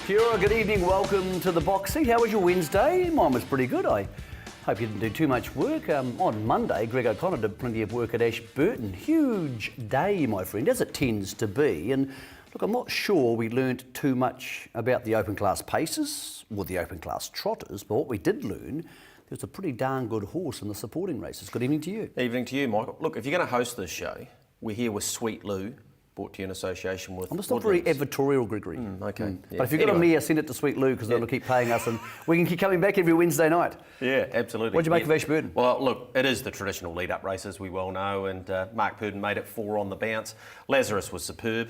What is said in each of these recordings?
Kia ora, good evening, welcome to the box seat. How was your Wednesday? Mine was pretty good. I hope you didn't do too much work. On Monday, Greg O'Connor did plenty of work at Ashburton. Huge day, my friend, as it tends to be. And look, I'm not sure we learnt too much about the open class paces or the open class trotters, but what we did learn, there's a pretty darn good horse in the supporting races. Good evening to you. Evening to you, Michael. Look, if you're going to host this show, we're here with Sweet Lou, brought to you in association with I'm just not very advertorial, Gregory. Okay. Yeah. But if you've got a mare, send it to Sweet Lou because they'll keep paying us and we can keep coming back every Wednesday night. Yeah, absolutely. What did you make of Ashburton? Well, look, it is the traditional lead-up race, as we well know, and Mark Purdon made it 4 on the bounce. Lazarus was superb.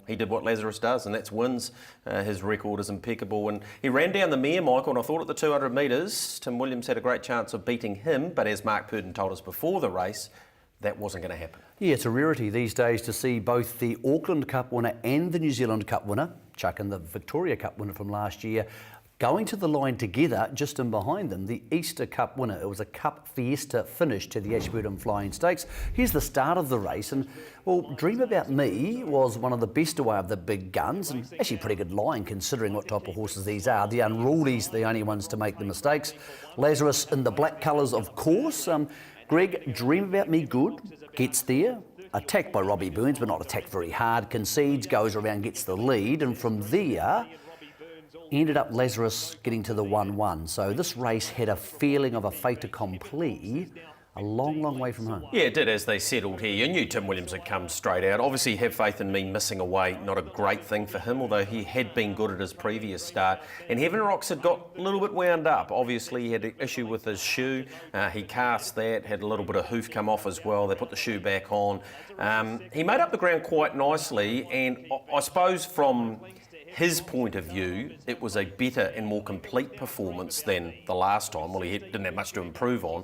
He did what Lazarus does, and that's wins. His record is impeccable, and he ran down the mare, Michael, and I thought at the 200 metres, Tim Williams had a great chance of beating him, but as Mark Purdon told us before the race, that wasn't going to happen. Yeah, it's a rarity these days to see both the Auckland Cup winner and the New Zealand Cup winner, Chuck and the Victoria Cup winner from last year, going to the line together. Just in behind them, the Easter Cup winner. It was a Cup Fiesta finish to the Ashburton Flying Stakes. Here's the start of the race, and well, Dream About Me was one of the best away of the big guns, and actually pretty good line considering what type of horses these are. The Unrulies, the only ones to make the mistakes. Lazarus in the black colours, of course. Greg, Dream About Me, good, gets there, attacked by Robbie Burns, but not attacked very hard, concedes, goes around, gets the lead, and from there, ended up Lazarus getting to the 1-1. So this race had a feeling of a fait accompli, a long, long way from home. Yeah, it did as they settled here. You knew Tim Williams had come straight out. Obviously, Have Faith in Me missing away, not a great thing for him, although he had been good at his previous start. And Heaven Rocks had got a little bit wound up. Obviously, he had an issue with his shoe. He cast that, had a little bit of hoof come off as well. They put the shoe back on. He made up the ground quite nicely, and I suppose from his point of view, it was a better and more complete performance than the last time. Well, he didn't have much to improve on.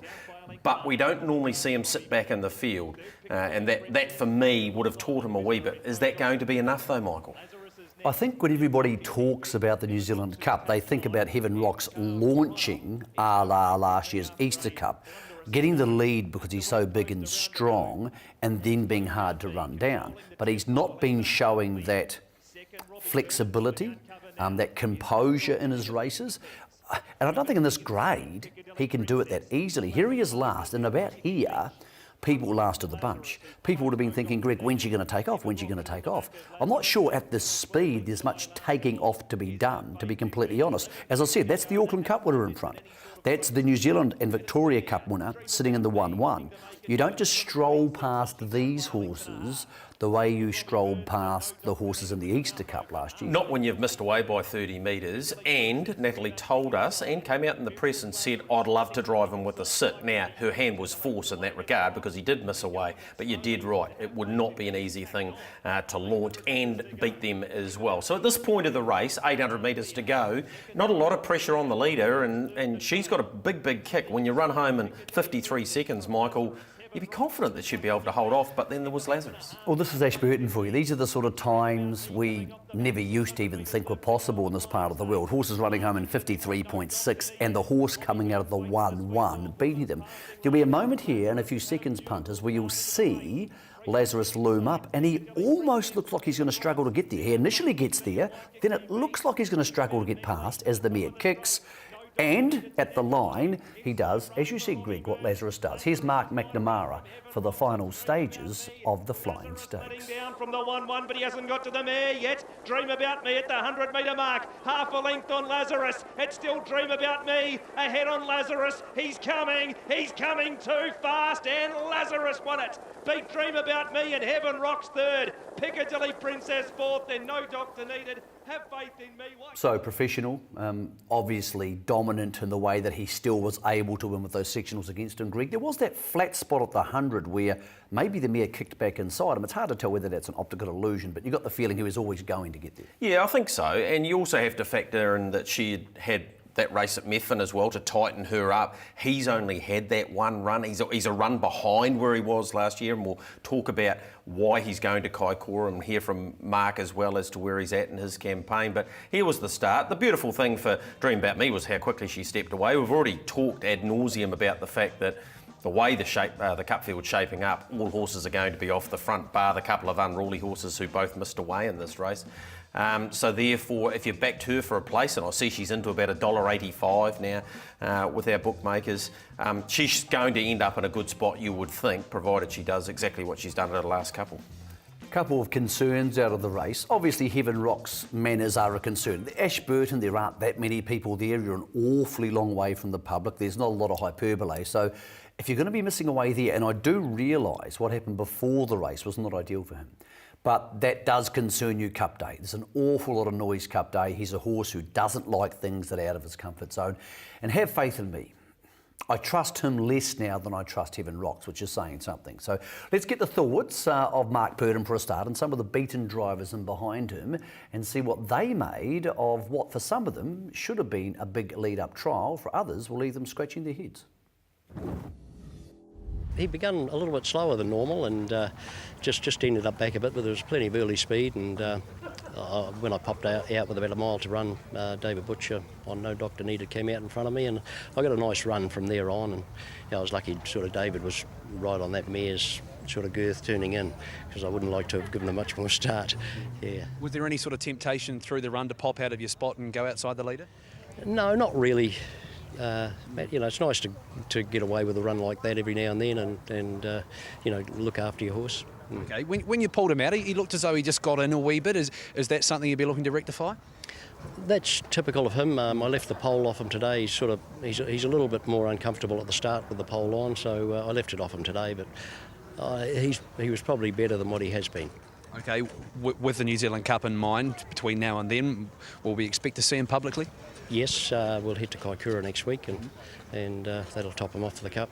But we don't normally see him sit back in the field, and that for me would have taught him a wee bit. Is that going to be enough though, Michael? I think when everybody talks about the New Zealand Cup, they think about Heaven Rocks launching a la last year's Easter Cup, getting the lead because he's so big and strong, and then being hard to run down. But he's not been showing that flexibility, that composure in his races. And I don't think in this grade he can do it that easily. Here he is last, and about here, people last of the bunch. People would have been thinking, Greg, when's she going to take off? When's she going to take off? I'm not sure at this speed there's much taking off to be done, to be completely honest. As I said, that's the Auckland Cup winner in front. That's the New Zealand and Victoria Cup winner sitting in the 1-1. You don't just stroll past these horses the way you strolled past the horses in the Easter Cup last year. Not when you've missed away by 30 metres, and Natalie told us and came out in the press and said, I'd love to drive him with a sit. Now, her hand was forced in that regard because he did miss away, but you're dead right. It would not be an easy thing to launch and beat them as well. So at this point of the race, 800 metres to go, not a lot of pressure on the leader, and she's got a big, big kick. When you run home in 53 seconds, Michael, you'd be confident that she'd be able to hold off, but then there was Lazarus. Well, this is Ashburton for you. These are the sort of times we never used to even think were possible in this part of the world. Horses running home in 53.6 and the horse coming out of the 1-1 beating them. There'll be a moment here in a few seconds, punters, where you'll see Lazarus loom up, and he almost looks like he's going to struggle to get there. He initially gets there, then it looks like he's going to struggle to get past as the mare kicks. And at the line, he does, as you said, Greg, what Lazarus does. Here's Mark McNamara for the final stages of the Flying Stakes. Down from the 1-1, but he hasn't got to the mare yet. Dream About Me at the 100-metre mark. Half a length on Lazarus. It's still Dream About Me. Ahead on Lazarus. He's coming too fast, and Lazarus won it. Beat Dream About Me and Heaven Rocks third. Piccadilly Princess fourth, and No Doctor Needed. Have Faith in Me. So professional, obviously dominant in the way that he still was able to win with those sectionals against him, Greg. There was that flat spot at the 100 where maybe the mare kicked back inside him. It's hard to tell whether that's an optical illusion, but you got the feeling he was always going to get there. Yeah, I think so. And you also have to factor in that she had that race at Methven as well to tighten her up. He's only had that one run. He's a run behind where he was last year, and we'll talk about why he's going to Kaikoura and hear from Mark as well as to where he's at in his campaign. But here was the start. The beautiful thing for Dream About Me was how quickly she stepped away. We've already talked ad nauseum about the fact that the way the cup field's shaping up, all horses are going to be off the front, bar the couple of unruly horses who both missed away in this race. So therefore, if you backed her for a place, and I see she's into about $1.85 now with our bookmakers, she's going to end up in a good spot, you would think, provided she does exactly what she's done at the last couple. Couple of concerns out of the race. Obviously, Heaven Rock's manners are a concern. The Ashburton, there aren't that many people there. You're an awfully long way from the public. There's not a lot of hyperbole. So if you're going to be missing away there, and I do realise what happened before the race was not ideal for him, but that does concern you Cup Day. There's an awful lot of noise Cup Day. He's a horse who doesn't like things that are out of his comfort zone. And have faith in me. I trust him less now than I trust Heaven Rocks, which is saying something. So let's get the thoughts of Mark Purdon for a start and some of the beaten drivers in behind him and see what they made of what for some of them should have been a big lead-up trial. For others will leave them scratching their heads. He began a little bit slower than normal and just ended up back a bit, but there was plenty of early speed. And when I popped out with about a mile to run, David Butcher on No Doctor Needed came out in front of me, and I got a nice run from there on. And I was lucky, sort of David was right on that mare's sort of girth turning in, because I wouldn't like to have given them much more start. Yeah. Was there any sort of temptation through the run to pop out of your spot and go outside the leader? No, not really. It's nice to get away with a run like that every now and then, and look after your horse. Okay, when you pulled him out, he looked as though he just got in a wee bit. Is that something you'd be looking to rectify? That's typical of him. I left the pole off him today. He's a little bit more uncomfortable at the start with the pole on, so I left it off him today. But he was probably better than what he has been. Okay, with the New Zealand Cup in mind, between now and then, will we expect to see him publicly? Yes, we'll head to Kaikoura next week, and that'll top him off for the Cup.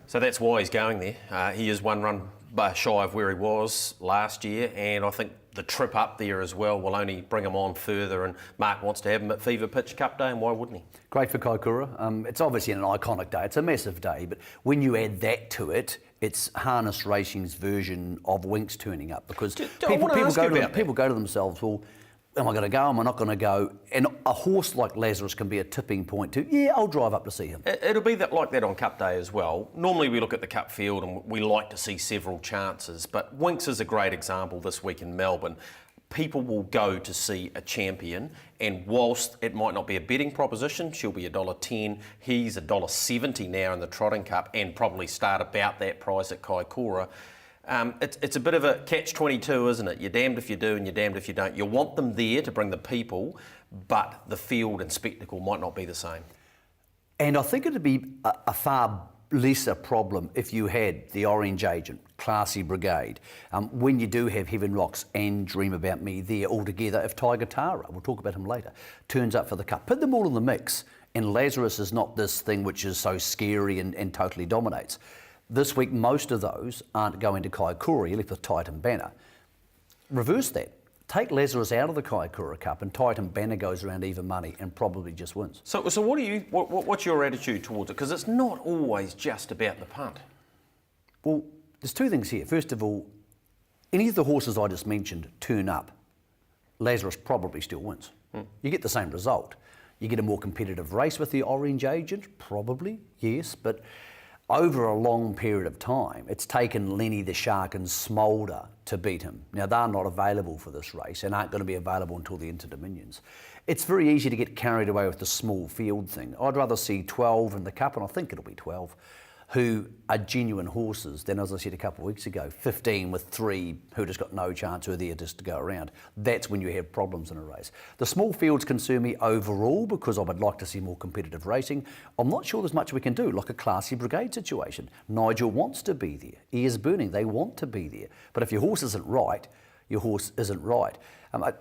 So that's why he's going there. He is one run shy of where he was last year, and I think the trip up there as well will only bring him on further, and Mark wants to have him at Fever Pitch Cup Day, and why wouldn't he? Great for Kaikoura. It's obviously an iconic day. It's a massive day, but when you add that to it, it's harness racing's version of Winks turning up, because people go to themselves, well, am I going to go? Am I not going to go? And a horse like Lazarus can be a tipping point to, yeah, I'll drive up to see him. It'll be like that on Cup Day as well. Normally we look at the Cup field and we like to see several chances, but Winks is a great example this week in Melbourne. People will go to see a champion, and whilst it might not be a betting proposition, she'll be $1.10. He's $1.70 now in the Trotting Cup, and probably start about that price at Kaikoura. It's a bit of a catch-22, isn't it? You're damned if you do and you're damned if you don't. You want them there to bring the people, but the field and spectacle might not be the same. And I think it'd be a far lesser problem if you had the Orange Agent, Classy Brigade, when you do have Heaven Rocks and Dream About Me there all together. If Tiger Tara, we'll talk about him later, turns up for the Cup, put them all in the mix, and Lazarus is not this thing which is so scary and totally dominates. This week, most of those aren't going to Kaikoura. You're left with Titan Banner. Reverse that. Take Lazarus out of the Kaikoura Cup, and Titan Banner goes around even money and probably just wins. So what's your attitude towards it? Because it's not always just about the punt. Well, there's two things here. First of all, any of the horses I just mentioned turn up, Lazarus probably still wins. You get the same result. You get a more competitive race with the Orange Agent, probably, yes, but over a long period of time, it's taken Lenny the Shark and Smolder to beat him. Now, they're not available for this race and aren't going to be available until the Interdominions. It's very easy to get carried away with the small field thing. I'd rather see 12 in the Cup, and I think it'll be 12, who are genuine horses than, as I said a couple of weeks ago, 15 with 3 who just got no chance, who are there just to go around. That's when you have problems in a race. The small fields concern me overall because I would like to see more competitive racing. I'm not sure there's much we can do, like a Classy Brigade situation. Nigel wants to be there. Ears burning, they want to be there. But if your horse isn't right, your horse isn't right.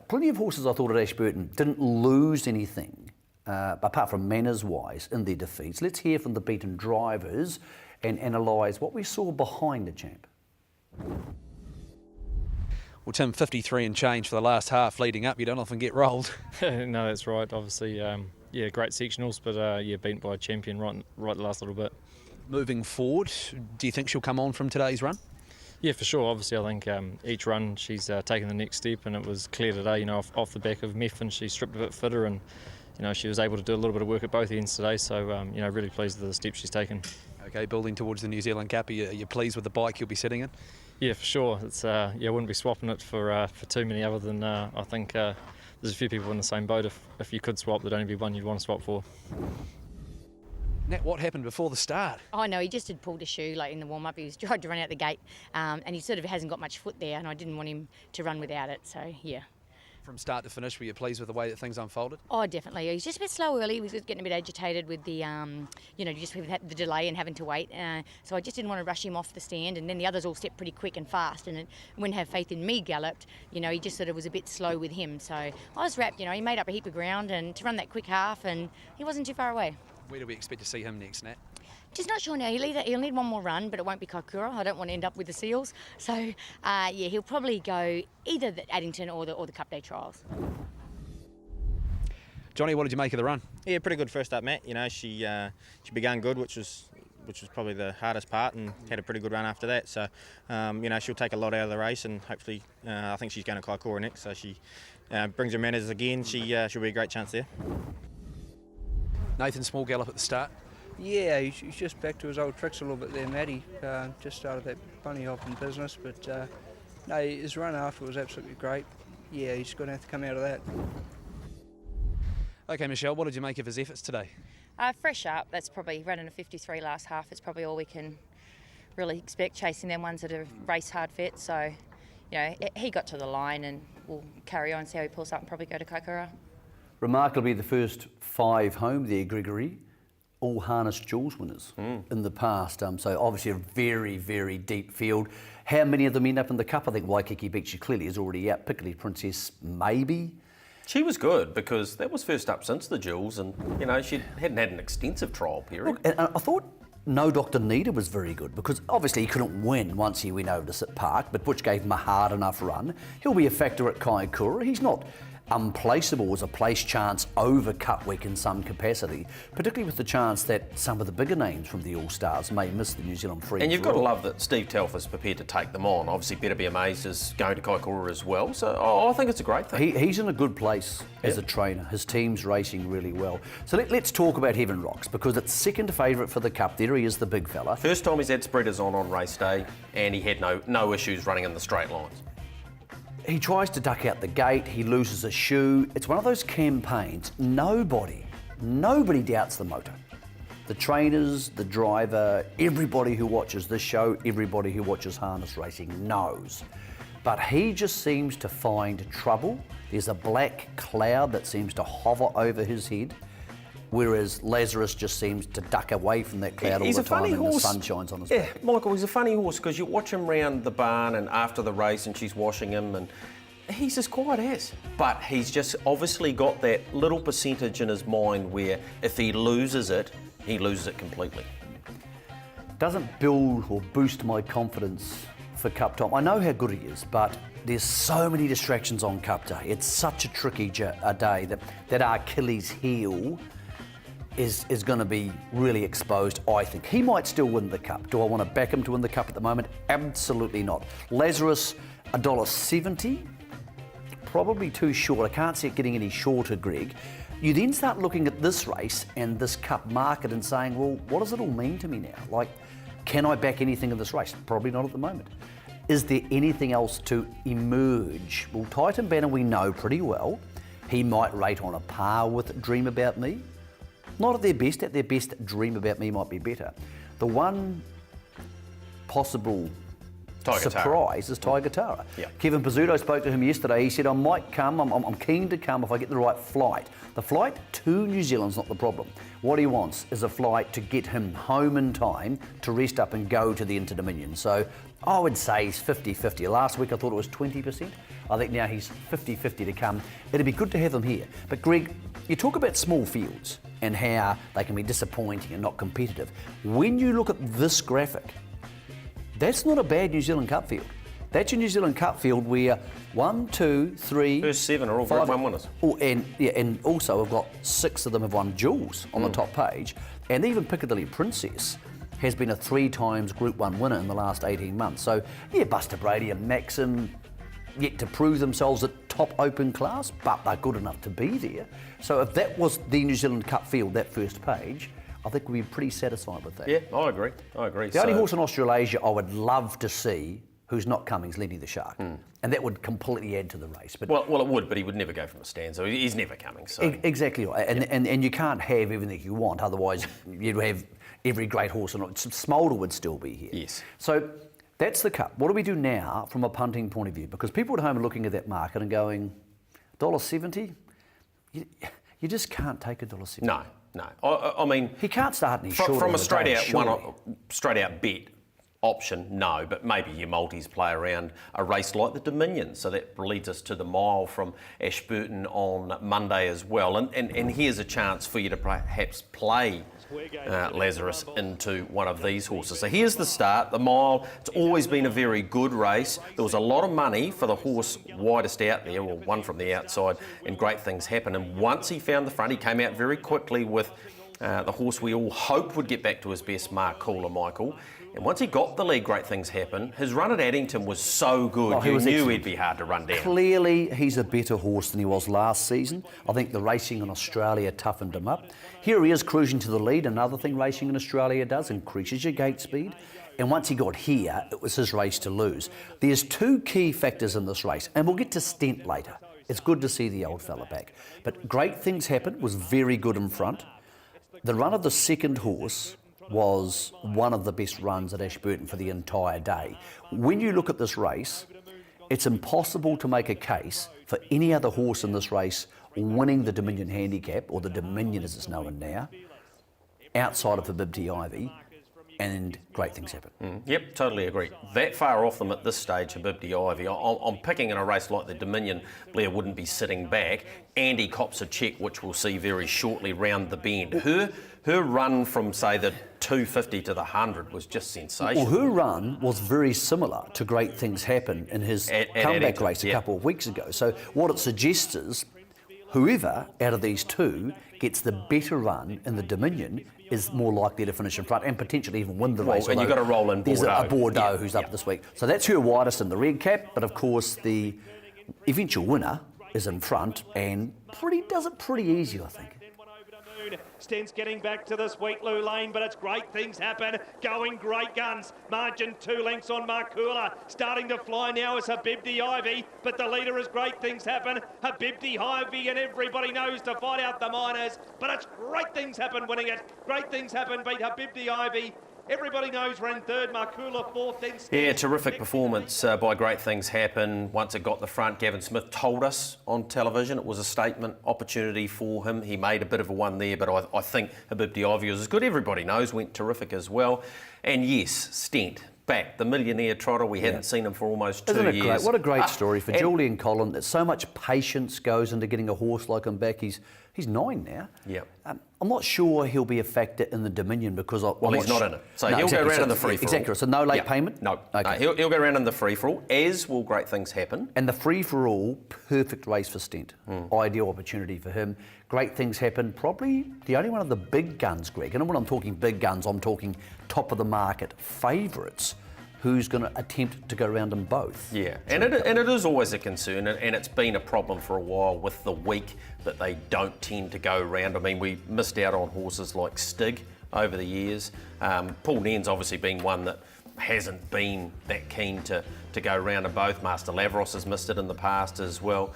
Plenty of horses I thought at Ashburton didn't lose anything, apart from manners-wise, in their defeats. Let's hear from the beaten drivers and analyse what we saw behind the champ. Well, Tim, 53 and change for the last half leading up. You don't often get rolled. No, that's right. Obviously, great sectionals, but beaten by a champion right the last little bit. Moving forward, do you think she'll come on from today's run? Yeah, for sure. Obviously, I think each run she's taken the next step, and it was clear today, off the back of Meth, she stripped a bit fitter, and she was able to do a little bit of work at both ends today. So, really pleased with the steps she's taken. Okay, building towards the New Zealand Cup, are you pleased with the bike you'll be sitting in? Yeah, for sure. It's I wouldn't be swapping it for too many other than I think there's a few people in the same boat. If you could swap, there'd only be one you'd want to swap for. Nat, what happened before the start? Oh no, he just had pulled a shoe like in the warm-up. He was tried to run out the gate, and he sort of hasn't got much foot there, and I didn't want him to run without it. So yeah. From start to finish, were you pleased with the way that things unfolded? Oh, definitely. He was just a bit slow early. He was getting a bit agitated with the, just with the delay and having to wait. So I just didn't want to rush him off the stand. And then the others all stepped pretty quick and fast. And when Have Faith in Me galloped, he just sort of was a bit slow with him. So I was wrapped. He made up a heap of ground and to run that quick half, and he wasn't too far away. Where do we expect to see him next, Nat? Just not sure now. He'll need one more run, but it won't be Kaikoura. I don't want to end up with the Seals. So, he'll probably go either the Addington or the Cup Day trials. Johnny, what did you make of the run? Yeah, pretty good first up, Matt. She began good, which was probably the hardest part, and had a pretty good run after that. So, she'll take a lot out of the race, and hopefully, I think she's going to Kaikoura next. So she brings her manners again. She'll be a great chance there. Nathan, small gallop at the start. Yeah, he's just back to his old tricks a little bit there, Matty. Just started that bunny hopping business, but no, his run after was absolutely great. Yeah, he's going to have to come out of that. Okay, Michelle, what did you make of his efforts today? Fresh up. That's probably running a 53 last half. It's probably all we can really expect, chasing them ones that are race hard fit. So, he got to the line, and we'll carry on, see how he pulls up, and probably go to Kaikoura. Remarkably, the first 5 home there, Gregory, all harness jewels winners in the past. So obviously a very, very deep field. How many of them end up in the Cup? I think Waikiki Beach clearly is already out. Piccoli Princess, maybe. She was good because that was first up since the Jewels, and she hadn't had an extensive trial period. Look, and I thought No Dr. Nita was very good because obviously he couldn't win once he went over to Sit Park, but Butch gave him a hard enough run. He'll be a factor at Kaikoura. He's not unplaceable as a place chance over Cup Week in some capacity, particularly with the chance that some of the bigger names from the All-Stars may miss the New Zealand Free. And you've got to love that Steve Telfer's prepared to take them on. Obviously, Better Be Amazed is going to Kaikoura as well, so I think it's a great thing. He's in a good place as a trainer. His team's racing really well. So let's talk about Heaven Rocks, because it's second favourite for the Cup. There he is, the big fella. First time he's had spreaders on race day, and he had no issues running in the straight lines. He tries to duck out the gate, he loses a shoe. It's one of those campaigns, nobody doubts the motor. The trainers, the driver, everybody who watches this show, everybody who watches harness racing knows. But he just seems to find trouble. There's a black cloud that seems to hover over his head, whereas Lazarus just seems to duck away from that cloud all the time and the sun shines on his back. Yeah, Michael, he's a funny horse because you watch him round the barn and after the race and she's washing him and he's as quiet as. But he's just obviously got that little percentage in his mind where if he loses it completely. Doesn't build or boost my confidence for Cup Time. I know how good he is, but there's so many distractions on Cup Day. It's such a tricky day that our Achilles heel is going to be really exposed, I think. He might still win the Cup. Do I want to back him to win the Cup at the moment? Absolutely not. Lazarus, $1.70. Probably too short. I can't see it getting any shorter, Greg. You then start looking at this race and this Cup market and saying, well, what does it all mean to me now? Like, can I back anything in this race? Probably not at the moment. Is there anything else to emerge? Well, Titan Banner we know pretty well. He might rate on a par with Dream About Me. Not at their best, Dream About Me might be better. The one possible surprise is Taigatara. Yeah. Kevin Pizzuto spoke to him yesterday. He said, I might come, I'm keen to come if I get the right flight. The flight to New Zealand's not the problem. What he wants is a flight to get him home in time to rest up and go to the Inter-Dominion. So I would say he's 50-50. Last week I thought it was 20%. I think now he's 50-50 to come. It'd be good to have him here. But Greg, you talk about small fields and how they can be disappointing and not competitive. When you look at this graphic, that's not a bad New Zealand Cup field. That's a New Zealand Cup field where 1, 2, 3... First 7 are all Group 1 winners. Oh, and also I've got 6 of them have won jewels on the top page. And even Piccadilly Princess has been a 3 times Group 1 winner in the last 18 months. So, yeah, Buster Brady and Maxim yet to prove themselves at top open class, but they're good enough to be there. So if that was the New Zealand Cup field, that first page, I think we'd be pretty satisfied with that. Yeah, I agree. The only horse in Australasia I would love to see who's not coming is Lenny the Shark. And that would completely add to the race. But Well, it would, but he would never go from a stand, so he's never coming. So exactly right. And you can't have everything you want, otherwise you'd have every great horse. And Smolder would still be here. Yes. So that's the Cup. What do we do now from a punting point of view? Because people at home are looking at that market and going, $1.70? You just can't take $1.70. No. I mean, he can't start any short from on a the straight out bet option, no, but maybe your multis play around a race like the Dominion. So that leads us to the mile from Ashburton on Monday as well. And here's a chance for you to perhaps play Lazarus into one of these horses. So here's the start, the mile. It's always been a very good race. There was a lot of money for the horse widest out there, or one from the outside, and great things happened. And once he found the front, he came out very quickly with the horse we all hoped would get back to his best, Mark Cooler Michael. And once he got the lead, great things happen. His run at Addington was so good, you knew he'd be hard to run down. Clearly, he's a better horse than he was last season. I think the racing in Australia toughened him up. Here he is cruising to the lead. Another thing racing in Australia does, increases your gate speed. And once he got here, it was his race to lose. There's two key factors in this race, and we'll get to Stent later. It's good to see the old fella back. But great things happen, was very good in front. The run of the second horse was one of the best runs at Ashburton for the entire day. When you look at this race, it's impossible to make a case for any other horse in this race winning the Dominion Handicap, or the Dominion as it's known now, outside of the Bibty Ivy, and great things happen. Yep, totally agree. That far off them at this stage, Habibti Ivy. I'm picking in a race like the Dominion, Blair wouldn't be sitting back. Andy cops a check, which we'll see very shortly round the bend. Her run from, say, the 250 to the 100 was just sensational. Well, her run was very similar to Great Things Happen in his comeback race a couple of weeks ago. So what it suggests is whoever out of these two gets the better run in the Dominion is more likely to finish in front and potentially even win the race. And you've got to roll in Bordeaux. There's a Bordeaux who's up this week. So that's her widest in the red cap, but of course the eventual winner is in front and does it pretty easy, I think. Stent's getting back to this Wheatloo lane, but it's great things happen. Going great guns. Margin 2 lengths on Markula. Starting to fly now is Habibti Ivy, but the leader is great things happen. Habibti Ivy, and everybody knows to fight out the minors, but it's great things happen winning it. Great things happen beat Habibti Ivy. Everybody knows ran third, Markula fourth, then Stent. Yeah, terrific performance by Great Things Happen. Once it got the front, Gavin Smith told us on television it was a statement opportunity for him. He made a bit of a one there, but I think Habibti Ivy was as good. Everybody knows, went terrific as well. And yes, Stent, back, the millionaire trotter. We hadn't seen him for almost 2 Isn't it years. great? What a great story for Julian Collin. That so much patience goes into getting a horse like him back. He's 9 now. Yeah. I'm not sure he'll be a factor in the Dominion because he's not in it. So he'll go around in the free-for-all. Exactly. So no late payment? No. Okay. No, he'll go around in the free-for-all, as will Great Things Happen. And the free-for-all, perfect race for Stent. Ideal opportunity for him. Great Things Happen, probably the only one of the big guns, Greg. And when I'm talking big guns, I'm talking top of the market favourites. Who's going to attempt to go around them both? Yeah, and it is always a concern, and it's been a problem for a while with the week that they don't tend to go around. I mean, we missed out on horses like Stig over the years. Paul Nairn's obviously been one that hasn't been that keen to go round them both. Master Lavros has missed it in the past as well.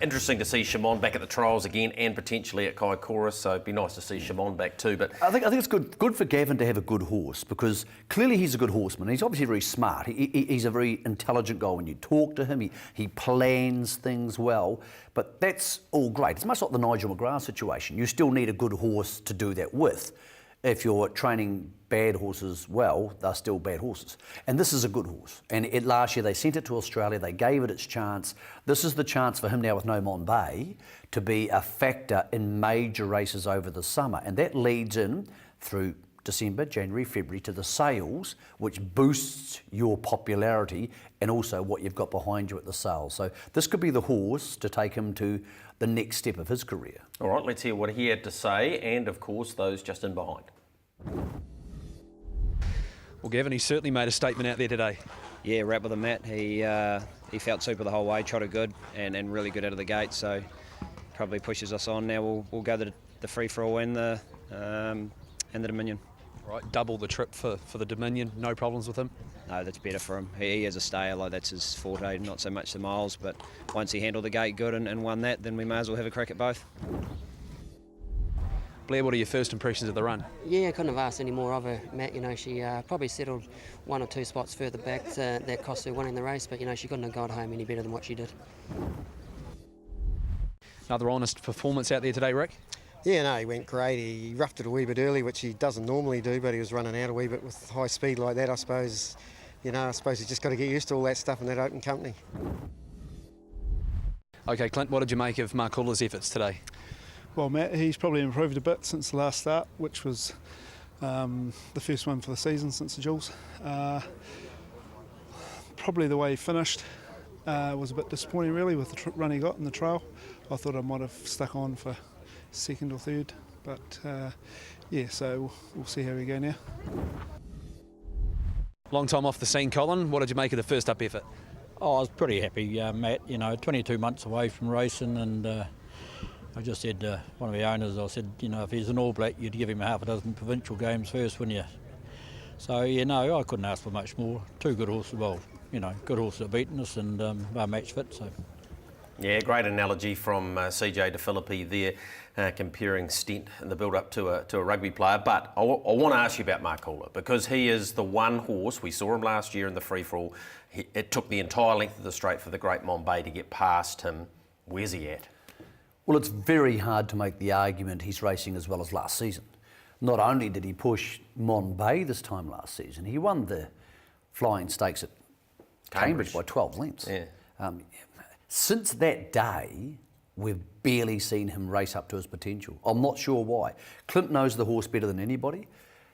Interesting to see Shimon back at the trials again and potentially at Kaikoura, so it'd be nice to see Shimon back too. But I think it's good for Gavin to have a good horse because clearly he's a good horseman. He's obviously very smart. He's a very intelligent guy when you talk to him. He plans things well, but that's all great. It's much like the Nigel McGrath situation. You still need a good horse to do that with. If you're training bad horses well, they're still bad horses. And this is a good horse. And last year they sent it to Australia, they gave it its chance. This is the chance for him now with no Monbay to be a factor in major races over the summer. And that leads in through December, January, February to the sales, which boosts your popularity and also what you've got behind you at the sales. So this could be the horse to take him to the next step of his career. all right, let's hear what he had to say, and of course those just in behind. Well, Gavin, he certainly made a statement out there today. Yeah, rap with him, Matt. He felt super the whole way, trotted good and really good out of the gate, so probably pushes us on. Now we'll go the free-for-all and the Dominion. Right, double the trip for the Dominion, no problems with him? No, that's better for him. He is a stayer, like that's his forte, not so much the miles, but once he handled the gate good and won that, then we may as well have a crack at both. Blair, what are your first impressions of the run? Yeah, I couldn't have asked any more of her, Matt. You know, she probably settled 1 or 2 spots further back that cost her winning the race, but, you know, she couldn't have got home any better than what she did. Another honest performance out there today, Rick? Yeah, no, he went great. He roughed it a wee bit early, which he doesn't normally do, but he was running out a wee bit with high speed like that, I suppose. You know, I suppose he's just got to get used to all that stuff in that open company. OK, Clint, what did you make of Markula's efforts today? Well, Matt, he's probably improved a bit since the last start, which was the first one for the season since the Jules. Probably the way he finished was a bit disappointing, really, with the run he got in the trail. I thought I might have stuck on for second or third, but yeah, so we'll see how we go now. Long time off the scene, Colin. What did you make of the first up effort? Oh, I was pretty happy, Matt. You know, 22 months away from racing, and I just said to one of the owners, I said, you know, if he's an All Black, you'd give him half a dozen provincial games first, wouldn't you? So, you know, I couldn't ask for much more. 2 good horses, well, you know, good horses have beaten us, and are match fit, so. Yeah, great analogy from CJ DeFilippi there, comparing Stent in the build-up to a rugby player. But I want to ask you about Markula, because he is the one horse, we saw him last year in the free-for-all, it took the entire length of the straight for the Great Mombay to get past him. Where's he at? Well, it's very hard to make the argument he's racing as well as last season. Not only did he push Mombay this time last season, he won the Flying Stakes at Cambridge by 12 lengths. Yeah. Since that day, we've barely seen him race up to his potential. I'm not sure why. Clint knows the horse better than anybody.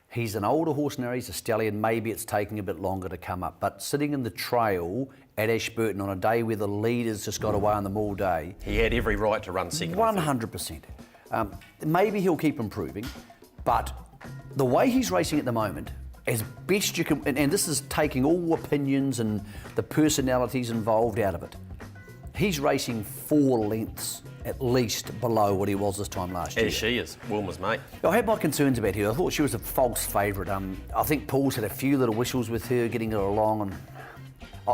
He's an older horse now, he's a stallion. Maybe it's taking a bit longer to come up. But sitting in the trail at Ashburton on a day where the leaders just got away on them all day. He had every right to run second. 100%. Maybe he'll keep improving, but the way he's racing at the moment, as best you can, and this is taking all opinions and the personalities involved out of it, he's racing 4 lengths at least below what he was this time last year. As she is, Wilma's mate. I had my concerns about her. I thought she was a false favourite. I think Paul's had a few little whistles with her, getting her along, and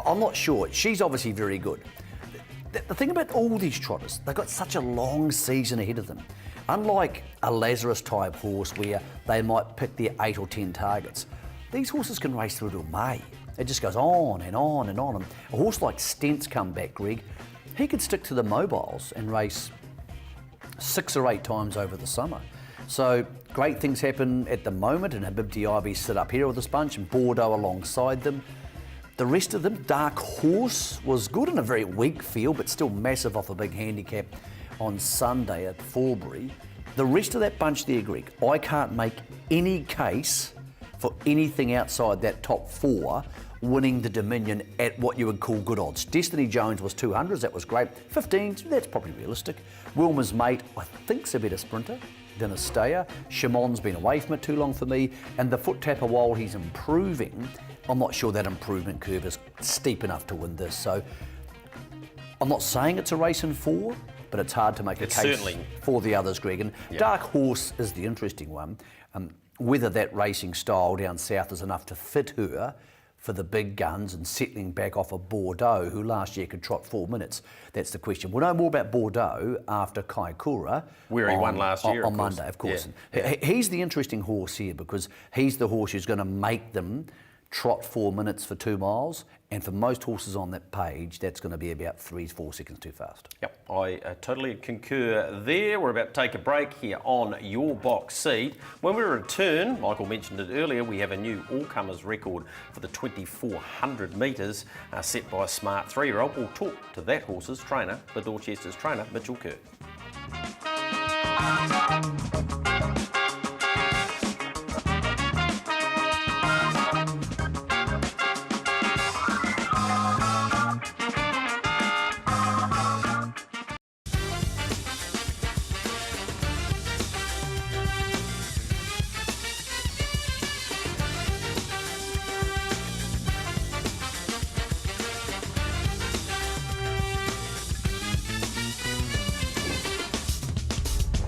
I'm not sure. She's obviously very good. The thing about all these trotters, they've got such a long season ahead of them. Unlike a Lazarus type horse where they might pick their 8 or 10 targets, these horses can race through till May. It just goes on and on and on. And a horse like Stent's come back, Greg, he could stick to the mobiles and race 6 or 8 times over the summer. So great things happen at the moment, and Habibti Ivy sit up here with this bunch and Bordeaux alongside them. The rest of them, Dark Horse was good in a very weak field, but still massive off a big handicap on Sunday at Forbury. The rest of that bunch there, Greg, I can't make any case for anything outside that top 4 winning the Dominion at what you would call good odds. Destiny Jones was 200s, that was great. 15s, that's probably realistic. Wilma's mate, I think's a better sprinter than a stayer. Shimon's been away from it too long for me. And the foot tapper, while he's improving, I'm not sure that improvement curve is steep enough to win this. So I'm not saying it's a race in 4, but it's hard to make a case for the others, Greg. And Dark Horse is the interesting one. Whether that racing style down south is enough to fit her for the big guns and settling back off of Bordeaux, who last year could trot 4 minutes, that's the question. We'll know more about Bordeaux after Kaikoura. Where he won last year, on Monday, of course. Yeah. He's the interesting horse here because he's the horse who's going to make them trot 4 minutes for 2 miles, and for most horses on that page, that's going to be about 3-4 seconds too fast. Yep, I totally concur there. We're about to take a break here on Your Box Seat. When we return, Michael mentioned it earlier, we have a new all-comers record for the 2,400 metres set by a smart 3-year-old. We'll talk to that horse's trainer, the Dorchester's trainer, Mitchell Kerr.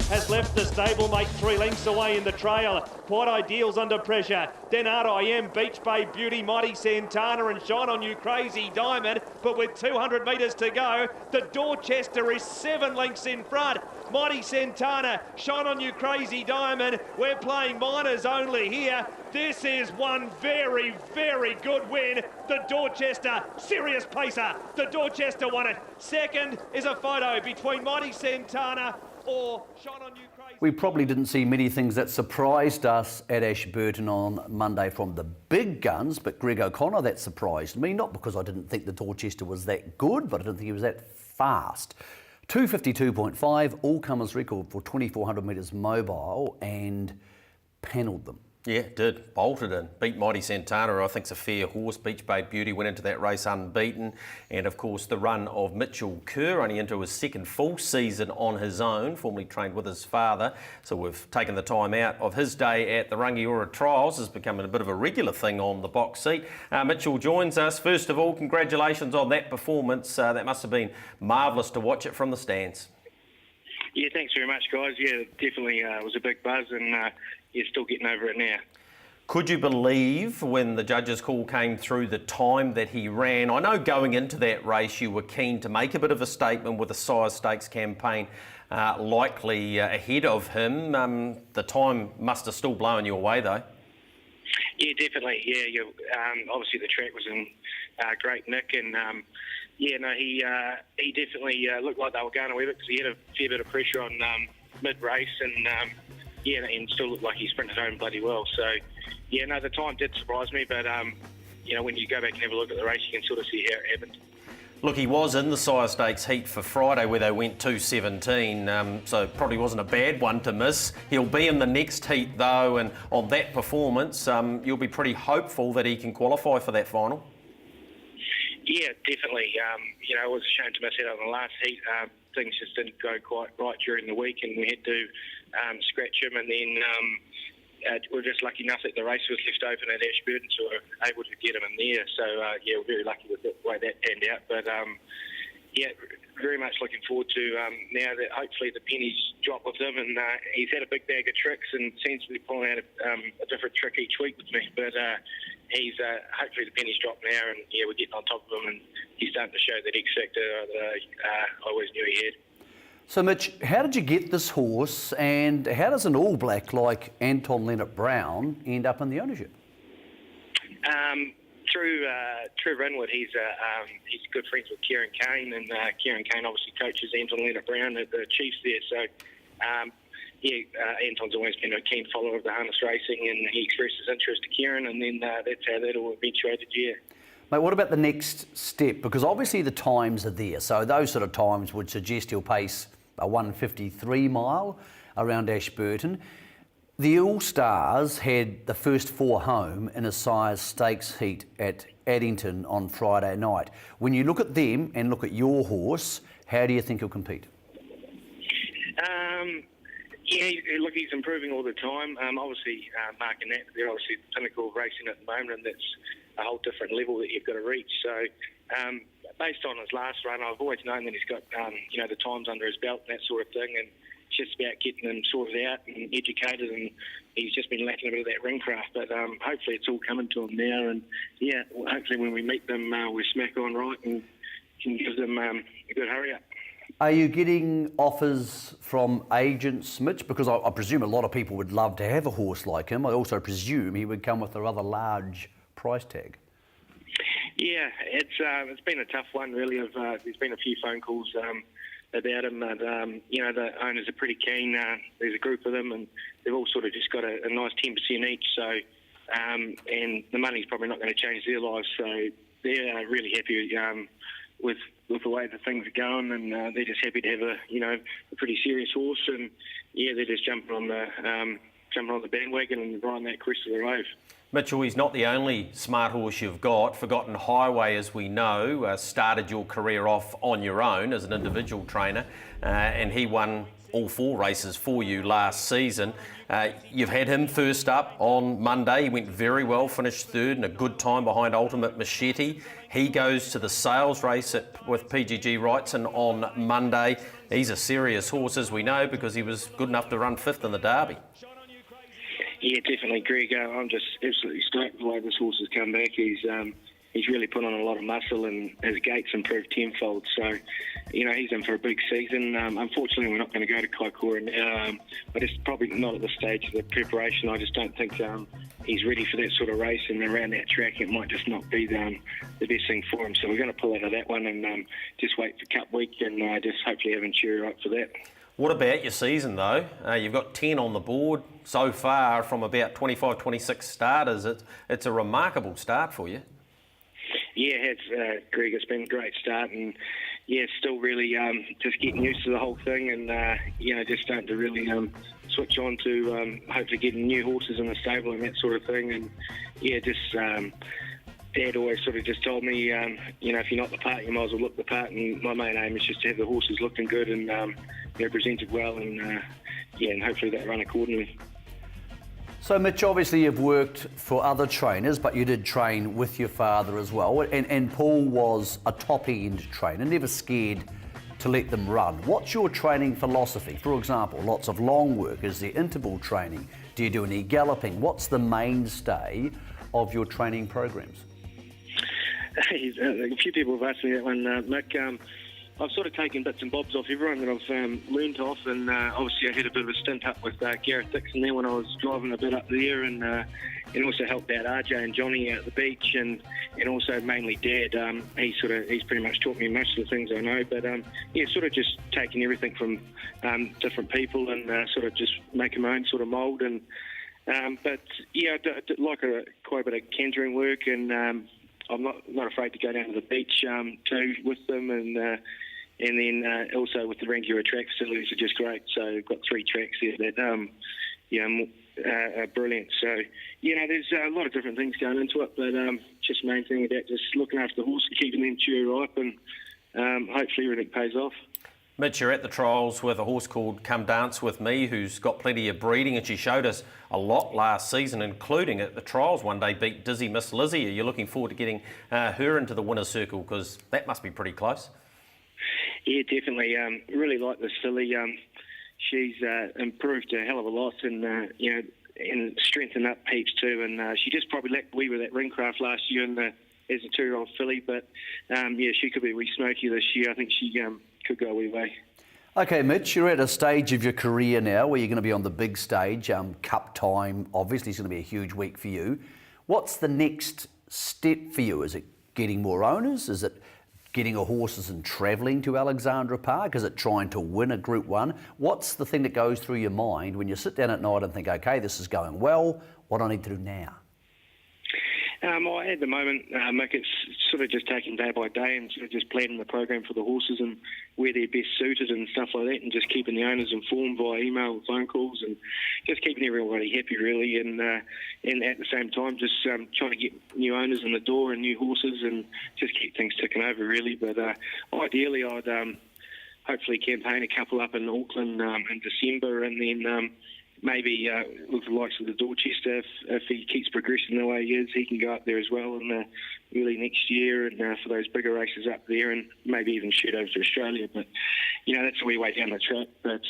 Has just left the stablemate 3 lengths away in the trail. Quite Ideal's under pressure. Then RIM, Beach Bay Beauty, Mighty Santana and Shine On You Crazy Diamond. But with 200 metres to go, the Dorchester is 7 lengths in front. Mighty Santana, Shine On You Crazy Diamond. We're playing minors only here. This is one very, very good win. The Dorchester, serious pacer. The Dorchester won it. Second is a photo between Mighty Santana or Shine On You Crazy. We probably didn't see many things that surprised us at Ashburton on Monday from the big guns, but Greg O'Connor, that surprised me, not because I didn't think the Dorchester was that good, but I didn't think he was that fast. 252.5, all-comers record for 2,400 metres mobile, and panelled them. Yeah, did. Bolted in. Beat Mighty Santana, I think's a fair horse. Beach Bay Beauty went into that race unbeaten. And of course the run of Mitchell Kerr, only into his second full season on his own, formerly trained with his father. So we've taken the time out of his day at the Rangiora Trials, has become a bit of a regular thing on the box seat. Mitchell joins us. First of all, congratulations on that performance. That must have been marvellous to watch it from the stands. Yeah, thanks very much, guys. Yeah, definitely was a big buzz, and yeah, still getting over it now. Could you believe when the judges' call came through the time that he ran? I know going into that race you were keen to make a bit of a statement with the Sire Stakes campaign likely ahead of him. The time must have still blown you away though. Yeah, definitely. Yeah, obviously the track was in great nick, and yeah, no, he definitely looked like they were going away with it because he had a fair bit of pressure on mid-race, and yeah, and still looked like he sprinted home bloody well. So, yeah, no, the time did surprise me, but you know, when you go back and have a look at the race, you can sort of see how it happened. Look, he was in the Sire Stakes heat for Friday where they went 2:17, so probably wasn't a bad one to miss. He'll be in the next heat though, and on that performance, you'll be pretty hopeful that he can qualify for that final. Yeah, definitely. You know, it was a shame to miss out on the last heat. Things just didn't go quite right during the week, and we had to scratch him, and then we were just lucky enough that the race was left open at Ashburton, so we were able to get him in there. So, yeah, we're very lucky with the way that panned out. But, yeah, very much looking forward to now that hopefully the pennies drop with him, and he's had a big bag of tricks and seems to be pulling out a different trick each week with me. But he's hopefully the pennies drop now, and yeah, we're getting on top of him, and he's starting to show that X factor that I always knew he had. So Mitch, how did you get this horse, and how does an All Black like Anton Leonard-Brown end up in the ownership? Through Rinwood, he's good friends with Kieran Kane, and Kieran Kane obviously coaches Anton Leonard-Brown at the Chiefs there. So, Anton's always been a keen follower of the harness racing, and he expressed his interest to Kieran, and then that's how that all eventuated, yeah. Mate, what about the next step? Because obviously the times are there, so those sort of times would suggest he'll pace a 153 mile around Ashburton. The All-Stars had the first 4 home in a Sire Stakes heat at Addington on Friday night. When you look at them and look at your horse, how do you think he'll compete? Yeah, look, he's improving all the time. Obviously, Mark and Nat, they're obviously the pinnacle of racing at the moment, and that's a whole different level that you've got to reach. So, based on his last run, I've always known that he's got, you know, the times under his belt and that sort of thing, and it's just about getting him sorted out and educated, and he's just been lacking a bit of that ring craft, but hopefully it's all coming to him now, and yeah, hopefully when we meet them, we smack on right and can give them a good hurry up. Are you getting offers from agents, Mitch? Because I presume a lot of people would love to have a horse like him. I also presume he would come with a rather large price tag. Yeah, it's been a tough one, really. There's been a few phone calls about him, and you know, the owners are pretty keen. There's a group of them, and they've all sort of just got a nice 10% each. So, and the money's probably not going to change their lives. So they're really happy with the way that things are going, and they're just happy to have a pretty serious horse. And yeah, they're just jumping on the bandwagon and riding that crest of the wave. Mitchell, he's not the only smart horse you've got. Forgotten Highway, as we know, started your career off on your own as an individual trainer, and he won all 4 races for you last season. You've had him first up on Monday. He went very well, finished 3rd and a good time behind Ultimate Machete. He goes to the sales race with PGG Wrightson on Monday. he's a serious horse, as we know, because he was good enough to run 5th in the Derby. Yeah, definitely, Greg. I'm just absolutely stoked with the way this horse has come back. He's really put on a lot of muscle and his gait's improved tenfold. So, he's in for a big season. Unfortunately, we're not going to go to Kaikoura now, but it's probably not at the stage of the preparation. I just don't think he's ready for that sort of race, and around that track it might just not be the best thing for him. So we're going to pull out of that one and just wait for Cup Week and just hopefully have him cheer up for that. What about your season, though? You've got 10 on the board so far from about 25, 26 starters. It's a remarkable start for you. Yeah, it's Greg. It's been a great start, and still really just getting used to the whole thing, and just starting to really switch on to hopefully getting new horses in the stable and that sort of thing. And Dad always sort of just told me, if you're not the part, you might as well look the part. And my main aim is just to have the horses looking good and presented well, and and hopefully they run accordingly. So Mitch, obviously you've worked for other trainers, but you did train with your father as well. And Paul was a top-end trainer, never scared to let them run. What's your training philosophy? For example, lots of long work. Is there interval training? Do you do any galloping? What's the mainstay of your training programs? A few people have asked me that one, Mick. I've sort of taken bits and bobs off everyone that I've learned off, and obviously I had a bit of a stint up with Gareth Dixon there when I was driving a bit up there, and also helped out RJ and Johnny out at the beach, and also mainly Dad. He's pretty much taught me most of the things I know, but sort of just taking everything from different people and sort of just making my own sort of mould. And I like quite a bit of cantering work, and I'm not afraid to go down to the beach too with them, and then also with the Rangiora track facilities are just great. So we've got 3 tracks there that are brilliant. So there's a lot of different things going into it, but just main thing about just looking after the horse and keeping them cheer ripe, and hopefully everything pays off. Mitch, you're at the trials with a horse called Come Dance With Me, who's got plenty of breeding, and she showed us a lot last season, including at the trials one day beat Dizzy Miss Lizzie. Are you looking forward to getting her into the winner's circle? Because that must be pretty close. Yeah, definitely. Really like this filly. She's improved a hell of a lot, and and strengthened up heaps too. And she just probably lacked a wee bit of that ring craft last year as a 2-year-old filly. But she could be a wee smoky this year. I think she could go a wee way. Okay, Mitch, you're at a stage of your career now where you're going to be on the big stage. Cup time, obviously, is going to be a huge week for you. What's the next step for you? Is it getting more owners? Is it getting a horses and travelling to Alexandra Park? Is it trying to win a Group 1? What's the thing that goes through your mind when you sit down at night and think, okay, this is going well, what do I need to do now? At the moment, Mick, it's sort of just taking day by day and sort of just planning the program for the horses and where they're best suited and stuff like that, and just keeping the owners informed via email and phone calls, and just keeping everybody happy really, and at the same time just trying to get new owners in the door and new horses and just keep things ticking over really. But ideally I'd hopefully campaign a couple up in Auckland in December, and then maybe with the likes of the Dorchester, if he keeps progressing the way he is, he can go up there as well in early next year, and for those bigger races up there, and maybe even shoot over to Australia. But that's a wee way down the track. But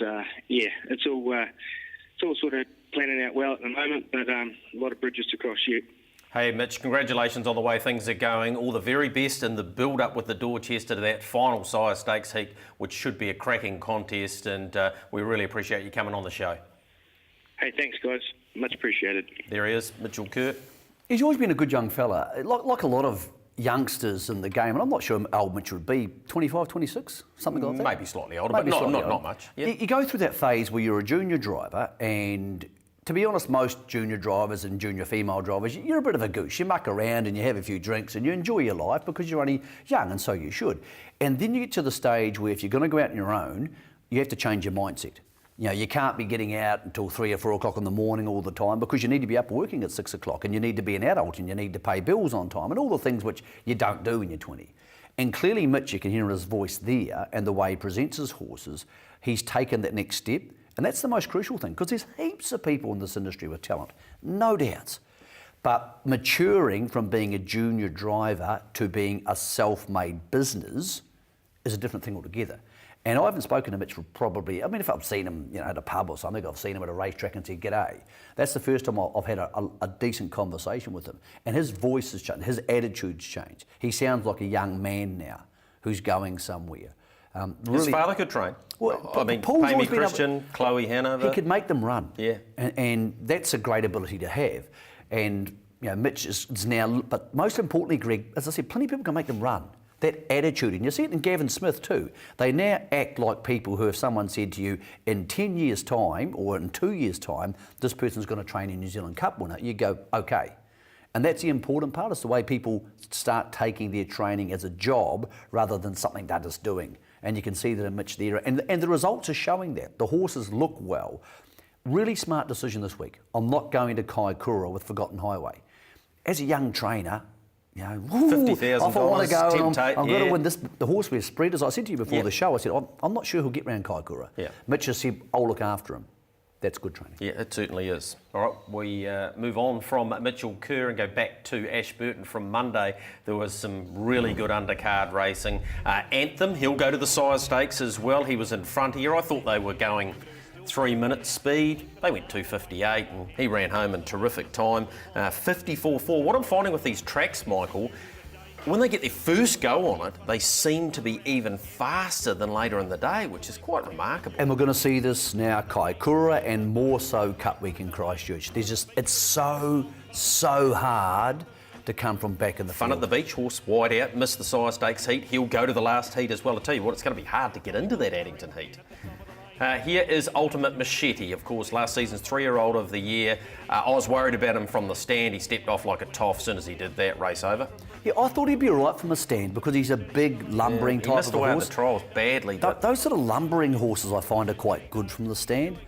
it's all sort of planning out well at the moment, but a lot of bridges to cross yet. Hey Mitch, congratulations on the way things are going. All the very best in the build-up with the Dorchester to that final Sire Stakes heat, which should be a cracking contest, and we really appreciate you coming on the show. Hey, thanks, guys. Much appreciated. There he is, Mitchell Kerr. He's always been a good young fella, like a lot of youngsters in the game, and I'm not sure how old Mitch would be, 25, 26, something like that? Maybe slightly older, but not much. Yeah. You go through that phase where you're a junior driver, and to be honest, most junior drivers and junior female drivers, you're a bit of a goose. You muck around and you have a few drinks and you enjoy your life because you're only young, and so you should. And then you get to the stage where if you're going to go out on your own, you have to change your mindset. You can't be getting out until 3 or 4 o'clock in the morning all the time, because you need to be up working at 6 o'clock, and you need to be an adult, and you need to pay bills on time, and all the things which you don't do when you're 20. And clearly Mitch, you can hear his voice there and the way he presents his horses, he's taken that next step, and that's the most crucial thing, because there's heaps of people in this industry with talent, no doubts. But maturing from being a junior driver to being a self-made business is a different thing altogether. And I haven't spoken to Mitch for probably, I mean, if I've seen him, at a pub or something, I've seen him at a racetrack and said, g'day. That's the first time I've had a decent conversation with him. And his voice has changed, his attitude's changed. He sounds like a young man now who's going somewhere. His father could train. Well, I mean, Paul's Amy always been Christian, Chloe Hanover. He could make them run. Yeah. And that's a great ability to have. And, Mitch is now, but most importantly, Greg, as I said, plenty of people can make them run. That attitude, and you see it in Gavin Smith too. They now act like people who, if someone said to you, in 10 years' time or in 2 years' time, this person's going to train a New Zealand Cup winner, you go, okay. And that's the important part, is the way people start taking their training as a job rather than something they're just doing. And you can see that in Mitch there. And the results are showing that. The horses look well. Really smart decision this week. I'm not going to Kaikoura with Forgotten Highway. As a young trainer, $50,000 if I want to go, temptate, I'm going to win this. The horse we're spread, as I said to you before the show, I said, I'm not sure he'll get round Kaikoura. Yeah. Mitch has said, I'll look after him. That's good training. Yeah, it certainly is. All right, we move on from Mitchell Kerr and go back to Ashburton from Monday. There was some really good undercard racing. Anthem, he'll go to the Sire Stakes as well. He was in front here. I thought they were going 3 minutes speed. They went 2:58 and he ran home in terrific time. 54.4. What I'm finding with these tracks, Michael, when they get their first go on it, they seem to be even faster than later in the day, which is quite remarkable. And we're going to see this now, Kaikoura, and more so Cup Week in Christchurch. It's so hard to come from back in the Fun field. at the beach, horse wide out, missed the Sire Stakes heat. He'll go to the last heat as well. I tell you what, it's going to be hard to get into that Addington heat. Here is Ultimate Machete, of course, last season's 3-year-old of the year. I was worried about him from the stand. He stepped off like a toff as soon as he did that, race over. Yeah, I thought he'd be all right from the stand because he's a big lumbering type of horse. He missed away at the trials badly. Those sort of lumbering horses I find are quite good from the stand.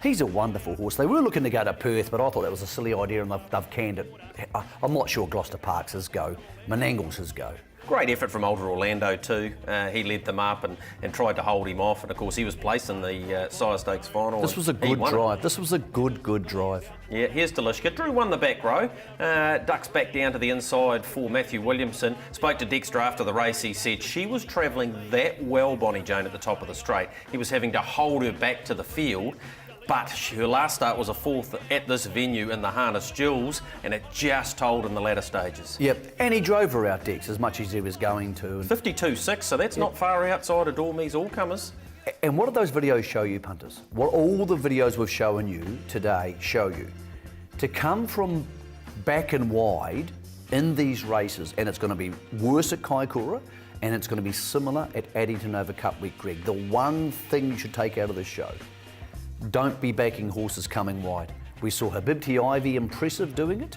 He's a wonderful horse. They were looking to go to Perth, but I thought that was a silly idea and they've canned it. I'm not sure Gloucester Park's his go. Menangle's his go. Great effort from Older Orlando too. He led them up and tried to hold him off, and of course he was placed in the Sire Stakes final. This was a good drive. This was a good drive. Yeah, here's Delishka. Drew won the back row. Ducks back down to the inside for Matthew Williamson. Spoke to Dexter after the race. He said she was travelling that well, Bonnie Joan, at the top of the straight. He was having to hold her back to the field. But her last start was a 4th at this venue in the Harness Jewels, and it just told in the latter stages. Yep, and he drove her out, Dex, as much as he was going to. 52.6, so that's not far outside of Dormie's all-comers. And what do those videos show you, punters? What all the videos we've shown you today show you. To come from back and wide in these races, and it's going to be worse at Kaikoura, and it's going to be similar at Addington over Cup Week, Greg. The one thing you should take out of this show: don't be backing horses coming wide. We saw Habibti Ivy impressive doing it.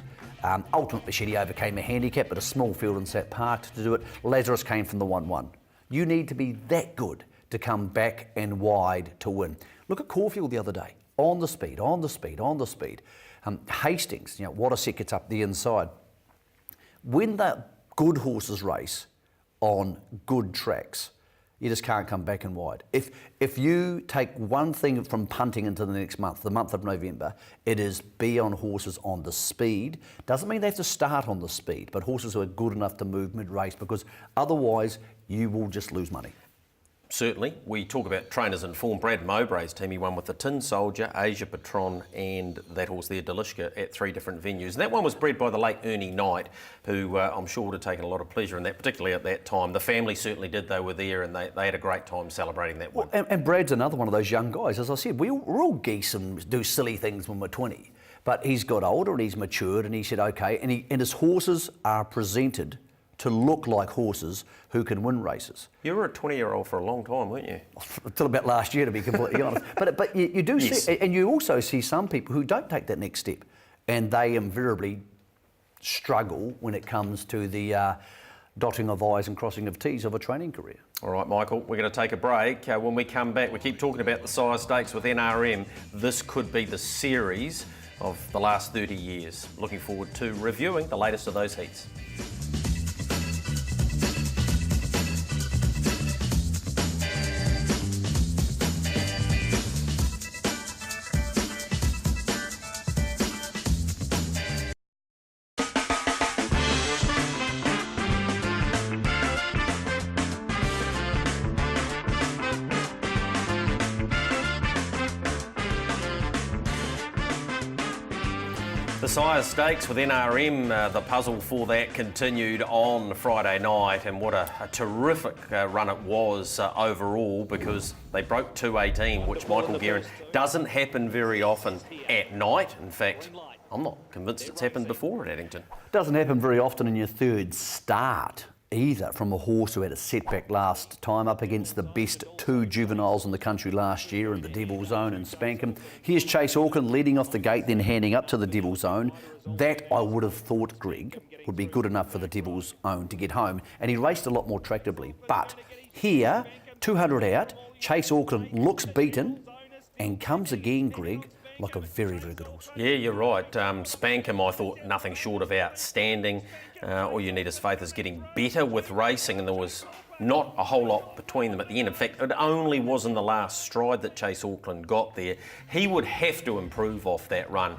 Ultimate Machete overcame a handicap, but a small field in Sat Park to do it. Lazarus came from the 1-1. You need to be that good to come back and wide to win. Look at Caulfield the other day. On the speed. Hastings, Waterset gets up the inside. When the good horses race on good tracks, you just can't come back and wide. If you take one thing from punting into the next month, the month of November, it is be on horses on the speed. Doesn't mean they have to start on the speed, but horses who are good enough to move mid-race, because otherwise you will just lose money. Certainly. We talk about trainers in form. Brad Mowbray's team, he won with the Tin Soldier, Asia Patron, and that horse there, Delishka, at 3 different venues. And that one was bred by the late Ernie Knight, who I'm sure would have taken a lot of pleasure in that, particularly at that time. The family certainly did. They were there and they had a great time celebrating that one. Well, and Brad's another one of those young guys. As I said, we're all geese and do silly things when we're 20. But he's got older and he's matured, and he said, okay, and his horses are presented to look like horses who can win races. You were a 20-year-old for a long time, weren't you? Until about last year, to be completely honest. But you do see, and you also see some people who don't take that next step, and they invariably struggle when it comes to the dotting of I's and crossing of T's of a training career. All right, Michael, we're going to take a break. When we come back, we keep talking about the Sire Stakes with NRM. This could be the series of the last 30 years. Looking forward to reviewing the latest of those heats. Sire Stakes with NRM, the puzzle for that continued on Friday night, and what a terrific run it was overall, because they broke 2:18, which Michael Guerin doesn't happen very often at night. In fact, I'm not convinced it's happened before at Addington. Doesn't happen very often in your third start either, from a horse who had a setback last time up against the best two juveniles in the country last year in the Devil's Own and Spankham. Here's Chase Auckland leading off the gate, then handing up to the Devil's Own. That, I would have thought, Greg, would be good enough for the Devil's Own to get home, and he raced a lot more tractably. But here, 200 out, Chase Auckland looks beaten and comes again, Greg, like a very, very good horse. Yeah, you're right. Spankham, I thought, nothing short of outstanding. All you need is faith is getting better with racing, and there was not a whole lot between them at the end. In fact, it only was in the last stride that Chase Auckland got there. He would have to improve off that run,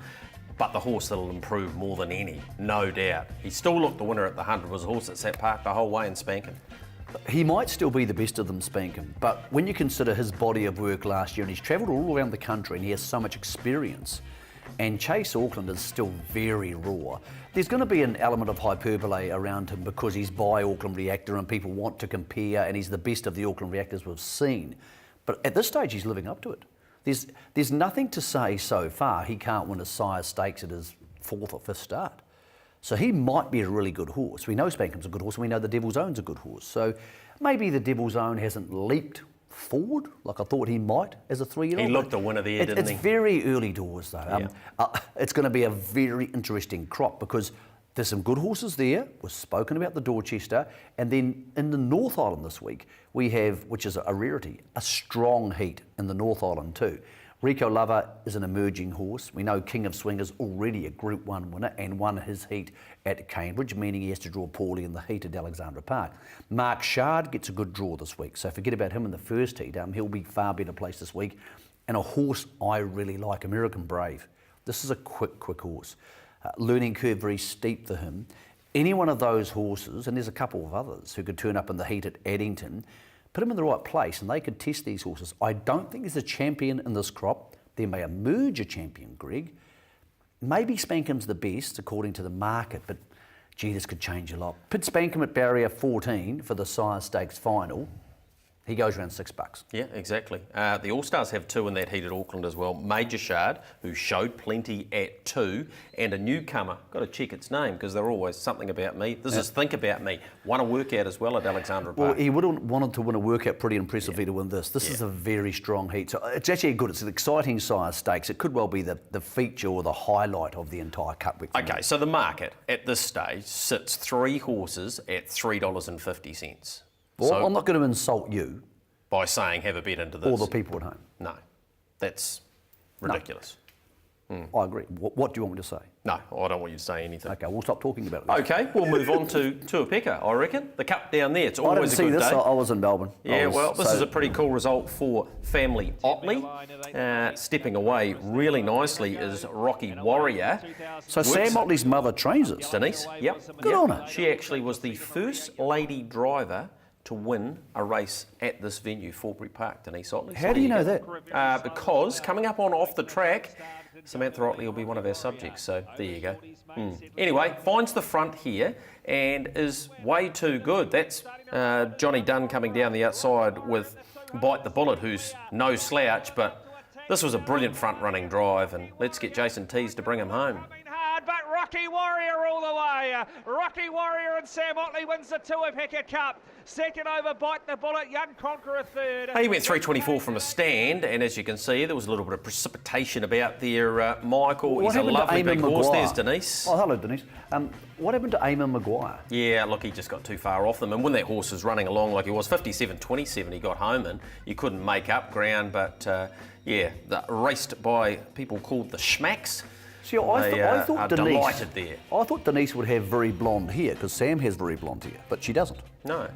but the horse that'll improve more than any, no doubt. He still looked the winner at the 100, was a horse that sat parked the whole way in Spankham. He might still be the best of them, Spankham, but when you consider his body of work last year, and he's travelled all around the country and he has so much experience, and Chase Auckland is still very raw, there's going to be an element of hyperbole around him because he's by Auckland Reactor and people want to compare, and he's the best of the Auckland Reactors we've seen. But at this stage, he's living up to it. There's nothing to say so far he can't win a Sire Stakes at his fourth or fifth start. So he might be a really good horse. We know Spankham's a good horse, and we know the Devil's Own's a good horse. So maybe the Devil's Own hasn't leaped forward like I thought he might as a 3-year-old. He looked the winner there, didn't he? It's very early doors, though. It's going to be a very interesting crop because there's some good horses there. We've spoken about the Dorchester. And then in the North Island this week, we have, which is a rarity, a strong heat in the North Island too. Rico Lover is an emerging horse. We know King of Swingers already a Group 1 winner and won his heat at Cambridge, meaning he has to draw poorly in the heat at Alexandra Park. Mark Shard gets a good draw this week, so forget about him in the first heat. He'll be far better placed this week. And a horse I really like, American Brave. This is a quick horse. Learning curve very steep for him. Any one of those horses, and there's a couple of others who could turn up in the heat at Addington, put them in the right place and they could test these horses. I don't think there's a champion in this crop. There may emerge a champion, Greg. Maybe Spankham's the best according to the market, but gee, this could change a lot. Put Spankham at barrier 14 for the Sire Stakes final. He goes around $6. Yeah, exactly. The All-Stars have two in that heat at Auckland as well. Major Shard, who showed plenty at 2, and a newcomer. Got to check its name because they're always something about me. This is Think About Me. Won a workout as well at Alexandra Park. Well, he would have wanted to win a workout pretty impressively to win this. This is a very strong heat. So it's actually good. It's an exciting Sire Stakes. It could well be the feature or the highlight of the entire Cup week. Okay, so the market at this stage sits 3 horses at $3.50. Well, so I'm not going to insult you by saying have a bet into this. or the people at home. No, that's ridiculous. I agree. What do you want me to say? No, I don't want you to say anything. Okay, we'll stop talking about it. Okay, we'll move on to Tuapeka, I reckon. The Cup down there, it's I didn't always a see good this. day. I was in Melbourne. Yeah, well, this is a pretty cool result for family Otley. Stepping away really nicely is Rocky Warrior. So Sam Otley's mother trains us. Denise, yep. Good on her. She actually was the first lady driver to win a race at this venue, Forbury Park, Denise Otley. How do you know that? Because coming up on Off the Track, Samantha Otley will be one of our subjects, so there you go. Anyway, finds the front here and is way too good. That's Johnny Dunn coming down the outside with Bite the Bullet, who's no slouch, but this was a brilliant front-running drive, and let's get Jason Tees to bring him home. But Rocky Warrior all the way. Rocky Warrior and Sam Otley wins the Tuapeka Cup. Second over, Bite the Bullet. Young Conqueror third. He went 3:24 from a stand, and as you can see, there was a little bit of precipitation about there, Michael. What He's a happened to lovely Eamon big horse. Maguire? There's Denise. Oh, hello, Denise. What happened to Eamon Maguire? Yeah, look, he just got too far off them. And when that horse was running along like he was, 57.27, he got home in. You couldn't make up ground, but raced by people called the Schmacks. See, I thought Denise, delighted there. I thought Denise would have very blonde hair because Sam has very blonde hair, but she doesn't. No,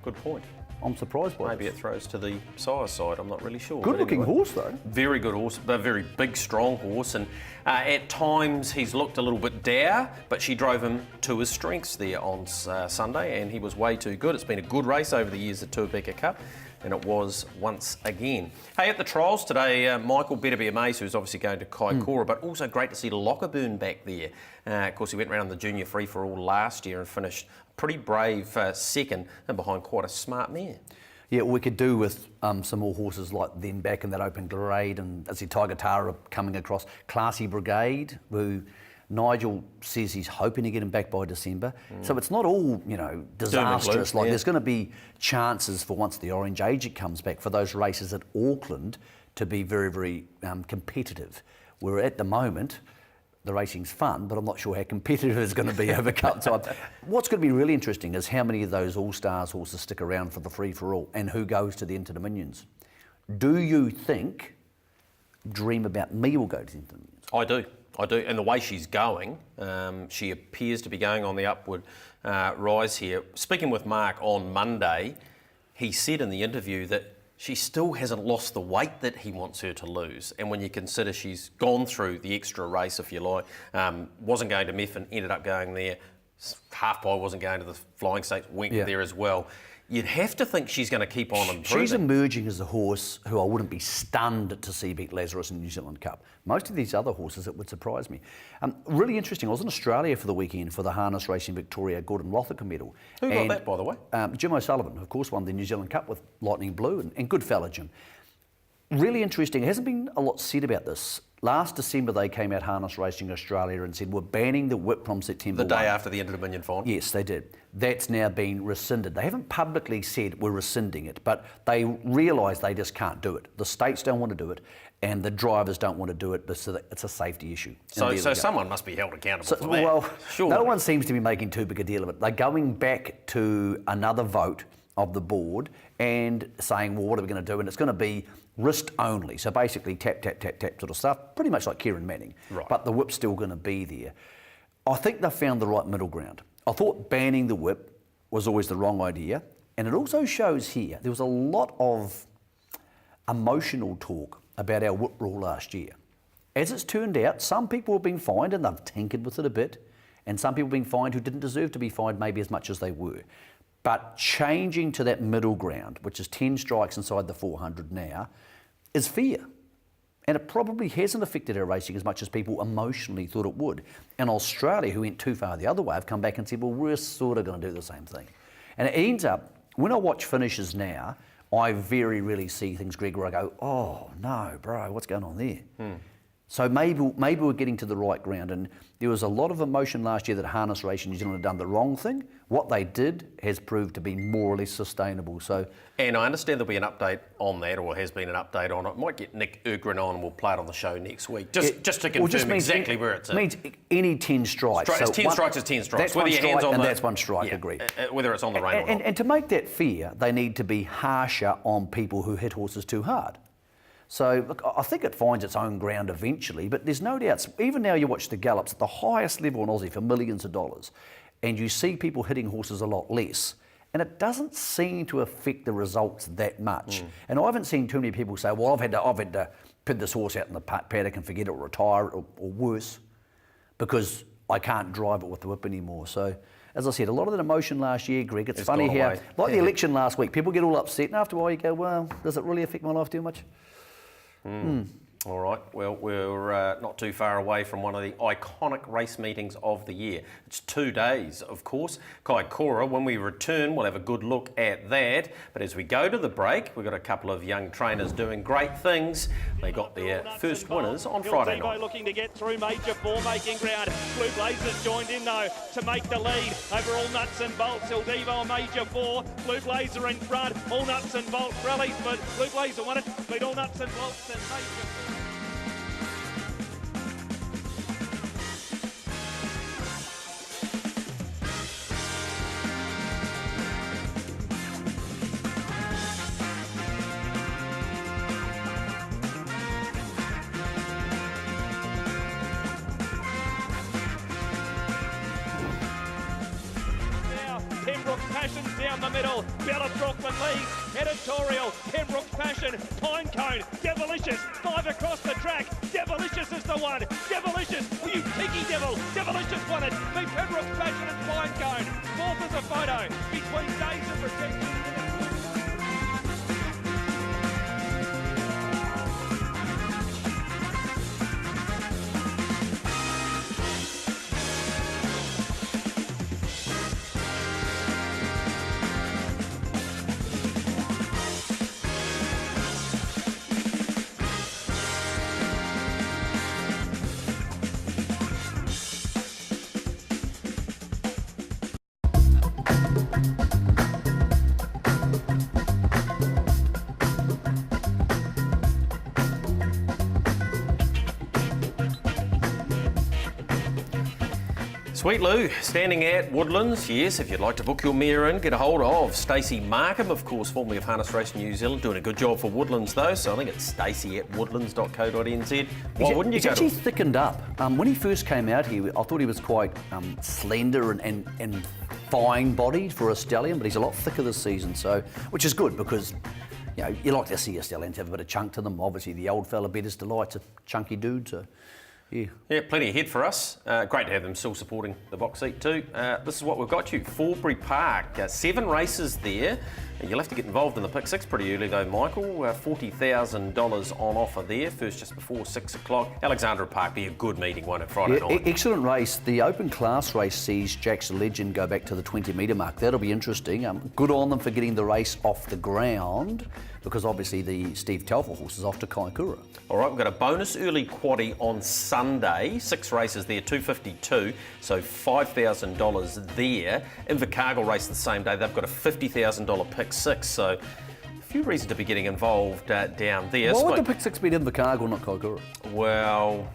good point. I'm surprised by Maybe it throws to the sire side, I'm not really sure. Good looking anyway, horse though. Very good horse, a very big, strong horse, and at times he's looked a little bit dour, but she drove him to his strengths there on Sunday, and he was way too good. It's been a good race over the years at Tuapeka Cup. and it was once again. Hey, at the trials today, Michael better be amazed, who's obviously going to Kaikoura, but also great to see Lockerburn back there. Of course, he went around the junior free-for-all last year and finished pretty brave second and behind quite a smart mare. Yeah, we could do with some more horses like them back in that open grade, and as the Tiger Tara coming across. Classy Brigade, who Nigel says he's hoping to get him back by December. So it's not all, you know, disastrous. Like there's going to be chances for once the Orange Agent comes back for those races at Auckland to be very, very competitive. Where at the moment, the racing's fun, but I'm not sure how competitive it's going to be over Cup time. What's going to be really interesting is how many of those All-Stars horses stick around for the free-for-all and who goes to the Inter-Dominions. Do you think Dream About Me will go to the Inter-Dominions? I do, and the way she's going, she appears to be going on the upward rise here. Speaking with Mark on Monday, he said in the interview that she still hasn't lost the weight that he wants her to lose. And when you consider she's gone through the extra race, if you like, wasn't going to Methven, ended up going there. Half Pie wasn't going to the Flying Stakes, went there as well. You'd have to think she's going to keep on improving. She's emerging as a horse who I wouldn't be stunned to see beat Lazarus in New Zealand Cup. Most of these other horses, it would surprise me. Really interesting, I was in Australia for the weekend for the Harness Racing Victoria Gordon Lothica medal. Who got that, by the way? Jim O'Sullivan, of course, won the New Zealand Cup with Lightning Blue, and good fella, Jim. Really interesting, there hasn't been a lot said about this. Last December, they came out, Harness Racing Australia, and said, we're banning the whip from September 1. The day after the Inter-Dominion final? Yes, they did. That's now been rescinded. They haven't publicly said we're rescinding it, but they realise they just can't do it. The states don't want to do it, and the drivers don't want to do it, but it's a safety issue. So someone must be held accountable for that. Well, sure. No one seems to be making too big a deal of it. They're going back to another vote of the board and saying, well, what are we going to do? And it's going to be wrist only. So basically tap, tap, tap, tap sort of stuff, pretty much like Kieran Manning. Right. But the whip's still going to be there. I think they've found the right middle ground. I thought banning the whip was always the wrong idea. And it also shows here, there was a lot of emotional talk about our whip rule last year. As it's turned out, some people have been fined and they've tinkered with it a bit. And some people have been fined who didn't deserve to be fined maybe as much as they were. But changing to that middle ground, which is 10 strikes inside the 400 now, is fair. And it probably hasn't affected our racing as much as people emotionally thought it would. And Australia, who went too far the other way, have come back and said, well, we're sort of going to do the same thing. And it ends up, when I watch finishes now, I very rarely see things, Greg, where I go, oh, no, bro, what's going on there? So maybe we're getting to the right ground. And there was a lot of emotion last year that Harness Racing New Zealand had done the wrong thing. What they did has proved to be more or less sustainable. So, and I understand there'll be an update on that, or has been an update on it. Might get Nick Ergren on and we'll play it on the show next week. Just to confirm exactly where it's at. It means any 10 strikes. So 10 strikes is 10 strikes. That's whether your hands on that's one strike, agreed. Whether it's on the rein or not. And to make that fair, they need to be harsher on people who hit horses too hard. So look, I think it finds its own ground eventually, but there's no doubt, even now you watch the gallops at the highest level in Aussie for millions of dollars, and you see people hitting horses a lot less, and it doesn't seem to affect the results that much. And I haven't seen too many people say, well, I've had to put this horse out in the paddock and forget it or retire it or worse, because I can't drive it with the whip anymore. So, as I said, a lot of that emotion last year, Greg, it's funny how, like the election last week, people get all upset, and after a while you go, well, does it really affect my life too much? All right, well, we're not too far away from one of the iconic race meetings of the year. It's 2 days, of course. Kaikoura, when we return, we'll have a good look at that. But as we go to the break, we've got a couple of young trainers doing great things. They got their first winners on Friday night. Looking to get through major four-making ground. Blue Blazers joined in, though, to make the lead over All Nuts and Bolts. Il Divo major four. Blue Blazer in front. All Nuts and Bolts rallies, but Blue Blazer won it. Beat All Nuts and Bolts and major four. Down the middle, Bella Brockman leads, editorial, Pembroke's Passion, Pine Cone, Devilicious, 5 across the track, Devilicious is the one, Devilicious, oh you picky devil, Devilicious won it, beat Pembroke's Passion and Pine Cone, 4th is a photo, between days of protection. Sweet Lou, standing at Woodlands. Yes, if you'd like to book your mare in, get a hold of Stacey Markham, of course, formerly of Harness Racing New Zealand, doing a good job for Woodlands though, so I think it's stacey@woodlands.co.nz. Why wouldn't you He's go actually to him? thickened up. When he first came out here, I thought he was quite slender and fine-bodied for a stallion, but he's a lot thicker this season, so which is good because you like to see a stallion have a bit of chunk to them. Obviously, the old fella Better's Delight's a chunky dude, so. Yeah, plenty ahead for us. Great to have them still supporting the box seat too. This is what we've got you. Forbury Park, 7 races there. You'll have to get involved in the pick 6 pretty early though, Michael. $40,000 on offer there, first just before 6 o'clock. Alexandra Park be a good meeting, won't it, Friday night? Excellent race. The open class race sees Jack's Legend go back to the 20-metre mark. That'll be interesting. Good on them for getting the race off the ground because obviously the Steve Telfer horse is off to Kaikoura. All right, we've got a bonus early quaddie on Sunday. 6 races there, $252, so $5,000 there. Invercargill race the same day. They've got a $50,000 pick 6, so a few reasons to be getting involved down there. Why would the pick 6 be Invercargill, not Kaikoura? Well,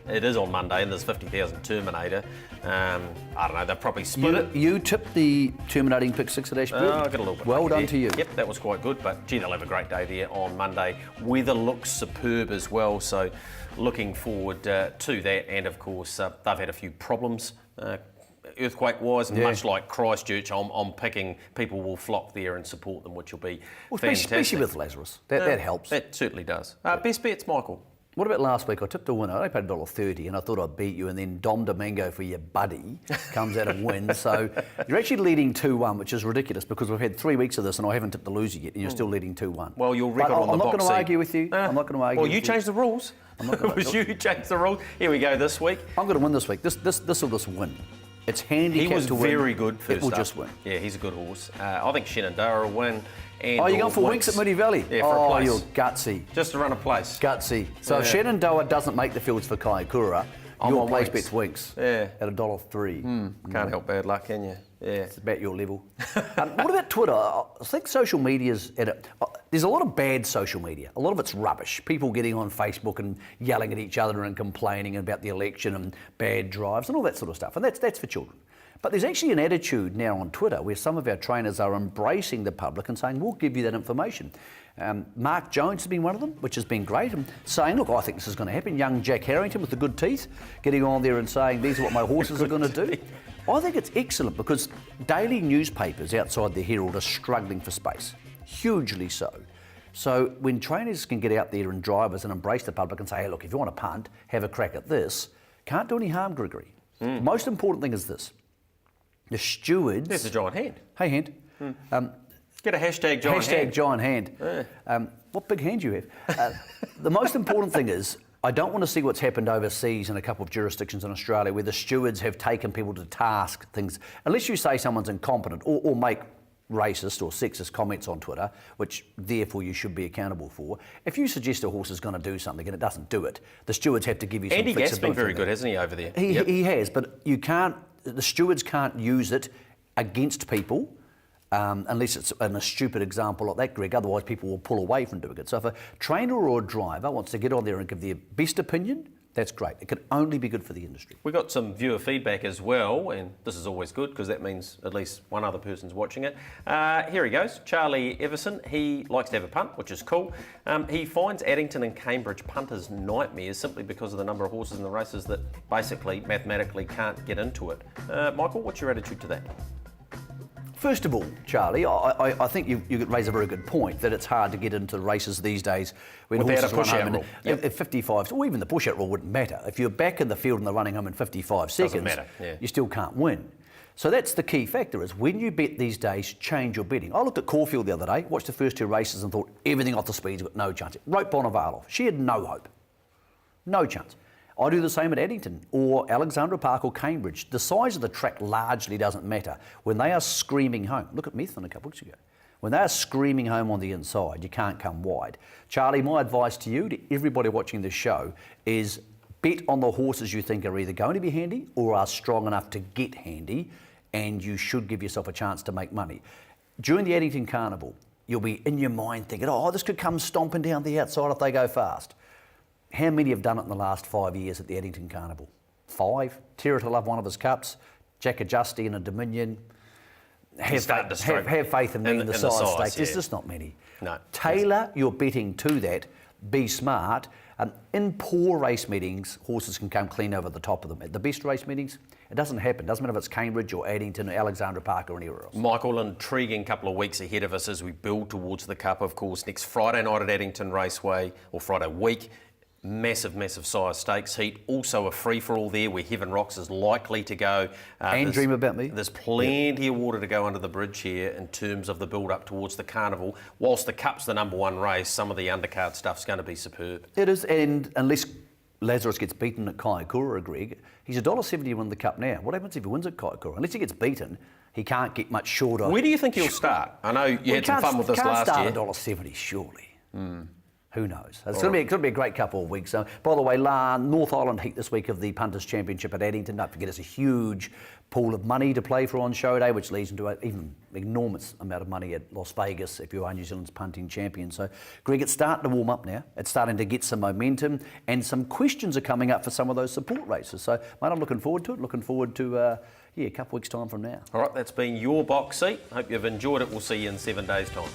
it is on Monday and there's 50,000 Terminator. I don't know, they'll probably split it. You tipped the terminating pick 6 at Ashburn? I got a little bit well lucky done there. to you. Yep, that was quite good, but gee, they'll have a great day there on Monday. Weather looks superb as well, so looking forward to that. And of course, they've had a few problems earthquake-wise, and much like Christchurch, I'm picking people will flock there and support them, which will be fantastic. Especially with Lazarus. That helps. That certainly does. Best bets, Michael? What about last week? I tipped a winner. I only paid $1.30 and I thought I'd beat you, and then Dom Domingo for your buddy comes out and wins. So you're actually leading 2-1, which is ridiculous because we've had 3 weeks of this and I haven't tipped the loser yet and you're still leading 2-1. Well, your record on the box I'm not going to seat. argue with you. I'm not going to argue Well, with you changed the rules. It was you who changed the rules. Here we go this week. I'm going to win this week. This will just win. It's handicapped He was to win. very good first It will up. just win. Yeah, he's a good horse. I think Shenandoah will win. And you're going for Winks at Moody Valley? Yeah, for a place. You're gutsy. Just to run a place. Gutsy. So if Shenandoah doesn't make the fields for Kaikoura, your place bet's Winks. Yeah. At $1.03. Can't help bad luck, can you? Yeah. It's about your level. What about Twitter? I think social media's at it. There's a lot of bad social media. A lot of it's rubbish. People getting on Facebook and yelling at each other and complaining about the election and bad drives and all that sort of stuff. And that's for children. But there's actually an attitude now on Twitter where some of our trainers are embracing the public and saying, we'll give you that information. Mark Jones has been one of them, which has been great, and saying, look, I think this is going to happen. Young Jack Harrington with the good teeth, getting on there and saying, these are what my horses are going to do. I think it's excellent because daily newspapers outside the Herald are struggling for space, hugely so. So when trainers can get out there and drivers and embrace the public and say, hey, look, if you want to punt, have a crack at this, can't do any harm, Gregory. The most important thing is this. The stewards... There's a giant hand. Hey, hand. Get a hashtag giant hand. Hashtag giant hand. Yeah. What big hand you have. The most important thing is, I don't want to see what's happened overseas in a couple of jurisdictions in Australia where the stewards have taken people to task, things. Unless you say someone's incompetent or make racist or sexist comments on Twitter, which therefore you should be accountable for. If you suggest a horse is going to do something and it doesn't do it, the stewards have to give you some Andy flexibility. Gatt's been very good, hasn't he, over there? He has, but you can't. The stewards can't use it against people unless it's in a stupid example like that, Greg. Otherwise, people will pull away from doing it. So if a trainer or a driver wants to get on there and give their best opinion, that's great. It can only be good for the industry. We got some viewer feedback as well, and this is always good because that means at least one other person's watching it. Here he goes, Charlie Everson. He likes to have a punt, which is cool. He finds Addington and Cambridge punters nightmares simply because of the number of horses in the races that basically, mathematically, can't get into it. Michael, what's your attitude to that? First of all, Charlie, I think you raise a very good point that it's hard to get into races these days when without horses a push-out run home rule. at 55, or even the push-out rule wouldn't matter. If you're back in the field and they're running home in 55 seconds, matter, yeah. You still can't win. So that's the key factor, is when you bet these days, change your betting. I looked at Caulfield the other day, watched the first 2 races and thought everything off the speed's got no chance. It wrote Bonneval off. She had no hope. No chance. I do the same at Addington or Alexandra Park or Cambridge. The size of the track largely doesn't matter. When they are screaming home, look at Methven a couple of weeks ago. When they are screaming home on the inside, you can't come wide. Charlie, my advice to you, to everybody watching this show, is bet on the horses you think are either going to be handy or are strong enough to get handy, and you should give yourself a chance to make money. During the Addington Carnival, you'll be in your mind thinking, oh, this could come stomping down the outside if they go fast. How many have done it in the last 5 years at the Addington Carnival? 5. Tira to love one of his cups. Jack Adjusty in a Dominion. Have faith in me in the size stakes. There's just not many. No. Tailor your betting to that. Be smart. In poor race meetings, horses can come clean over the top of them. At the best race meetings, it doesn't happen. Doesn't matter if it's Cambridge or Addington or Alexandra Park or anywhere else. Michael, intriguing couple of weeks ahead of us as we build towards the Cup, of course. Next Friday night at Addington Raceway, or Friday week, massive size stakes heat. Also a free-for-all there where Heaven Rocks is likely to go. And Dream About Me. There's plenty of water to go under the bridge here in terms of the build-up towards the Carnival. Whilst the Cup's the number one race, some of the undercard stuff's going to be superb. It is, and unless Lazarus gets beaten at Kaikoura, Greg, he's $1.70 to win the Cup now. What happens if he wins at Kaikoura? Unless he gets beaten, he can't get much shorter. Where do you think he'll start? I know you had some fun with this last year. He can't start $1.70, surely. Who knows? It's going to be a great couple of weeks. By the way, North Island heat this week of the Punters Championship at Addington. Don't forget, it's a huge pool of money to play for on show day, which leads into an even enormous amount of money at Las Vegas if you are New Zealand's punting champion. So, Greg, it's starting to warm up now. It's starting to get some momentum, and some questions are coming up for some of those support races. So, mate, I'm looking forward to it. Looking forward to a couple of weeks' time from now. All right, that's been your box seat. Hope you've enjoyed it. We'll see you in 7 days' time.